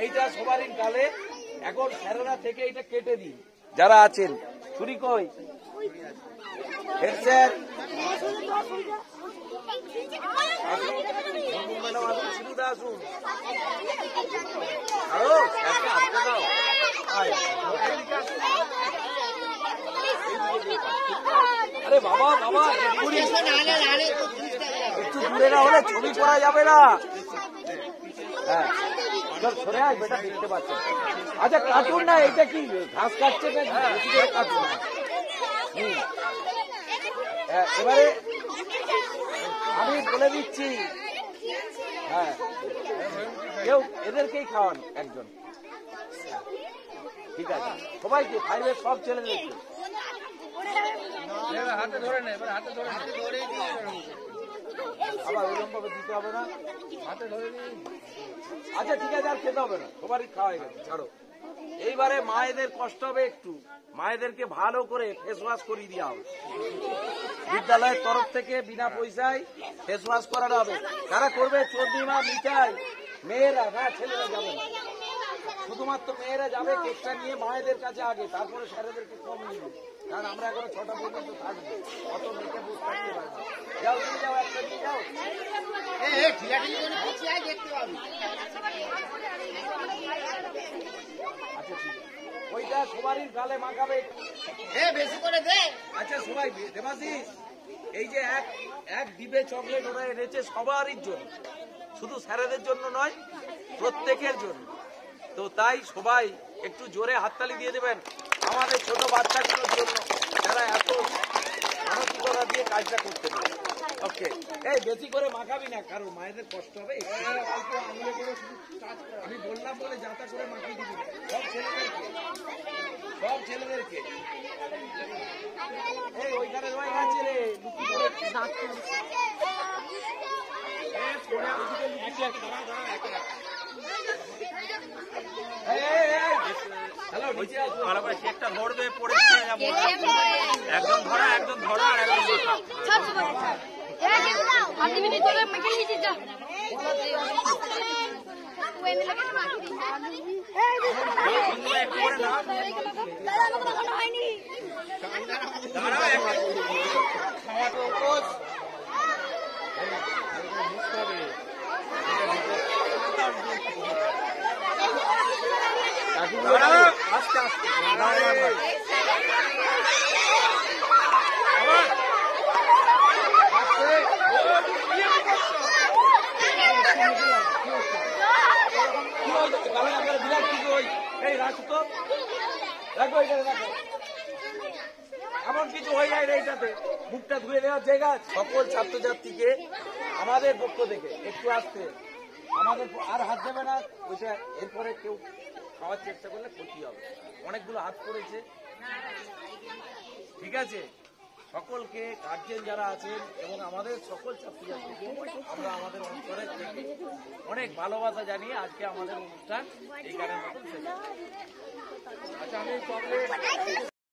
এইটা সবারই গালে। এখন স্যারেরা থেকে এটা কেটে দিন যারা আছেন। ছুরি কই? হেড স্যার আসুন, আরো স্যারকে আসতে দাও। আরে বাবা বাবা, একটু দূরে না হলে ছবি করা যাবে না। হ্যাঁ সরে আয় বেটা, দেখতে পাচ্ছেন। আচ্ছা কাটুন না, এটা কি ঘাস কাটছে না? কাটুন। এবারে আমি বলে দিচ্ছি, হ্যাঁ কেউ এদেরকেই খাওয়ান একজন। ঠিক আছে, সবাইকে, ফাইভের সব ছেলেদেরকে হাতে ধরে নেয়, হাতে ধরে আবার ওরকম ভাবে দিতে হবে না, হাতে ধরে নিন। আচ্ছা ঠিক আছে, আর খেতে হবে না, সবারই খাওয়া হয়ে গেছে, ছাড়ো। এইবারে মায়েদের কষ্ট হবে একটু, মায়েদেরকে ভালো করে ফেস ওয়াশ করিয়ে দেওয়া হবে। বিদ্যালয়ের তরফ থেকে বিনা পয়সায় ফেস ওয়াশ করানো হবে। কারা করবে? চন্দ্রিমা, মিঠাই, মেয়েরা, না ছেলেরা যাবে না, শুধুমাত্র মেয়েরা যাবে। কেকটা নিয়ে মায়েদের কাছে আগে, তারপরে স্যারেদেরকে কম নিবে, কারণ আমরা এখনো 6টা পর্যন্ত থাকবো, অত মেয়েকে বসে থাকতে পারবো। যাও নিয়ে যাও, একটা নিয়ে যাও। আচ্ছা ঠিক আছে, ওইটা সবারই গালে মাখাবে, বেশি করে দে। আচ্ছা সবাই, দেবাশিস এই যে এক ডিবে চকলেট ওরা এনেছে সবারই জন্য, শুধু স্যারেদের জন্য নয়, প্রত্যেকের জন্য। তো তাই সবাই একটু জোরে হাততালি দিয়ে দেবেন আমাদের ছোট বাচ্চাগুলোর জন্য, যারা এত মানসিকতা দিয়ে কাজটা করতে পারে। ওকে, এই বেশি করে মাখাবি না, কারণ মায়েদের কষ্ট হবে। আমি বললাম বলে যাতা করে মাখিয়ে দিবি না, সব ছেলেদেরকে, সব ছেলেদেরকে। এই ওইখানে রয়ে গেছে রে, একটা ধরবে পড়েছে, একজন ধরা, একজন ধরা, আর একজন আস্তে আস্তে এই রাখো তো, রাখো এখানে রাখো। এমন কিছু হয়ে যায় না এইটাতে, মুখটা ধুয়ে দেওয়ার জায়গা আছে। সকল ছাত্রছাত্রীকে আমাদের পক্ষ থেকে একটু আসতে, আমাদের আর হাত দেবে না, ওইটা এরপরে কেউ খাওয়ার চেষ্টা করলে ক্ষতি হবে। অনেকগুলো হাত পড়েছে, ঠিক আছে। সকলকে গার্জেন যারা আছেন এবং আমাদের সকল ছাত্রছাত্রীকে আমরা আমাদের অঞ্চলের থেকে অনেক ভালোবাসা জানিয়ে আজকে আমাদের অনুষ্ঠান এই গানের মতন শেষ। আচ্ছা, আমি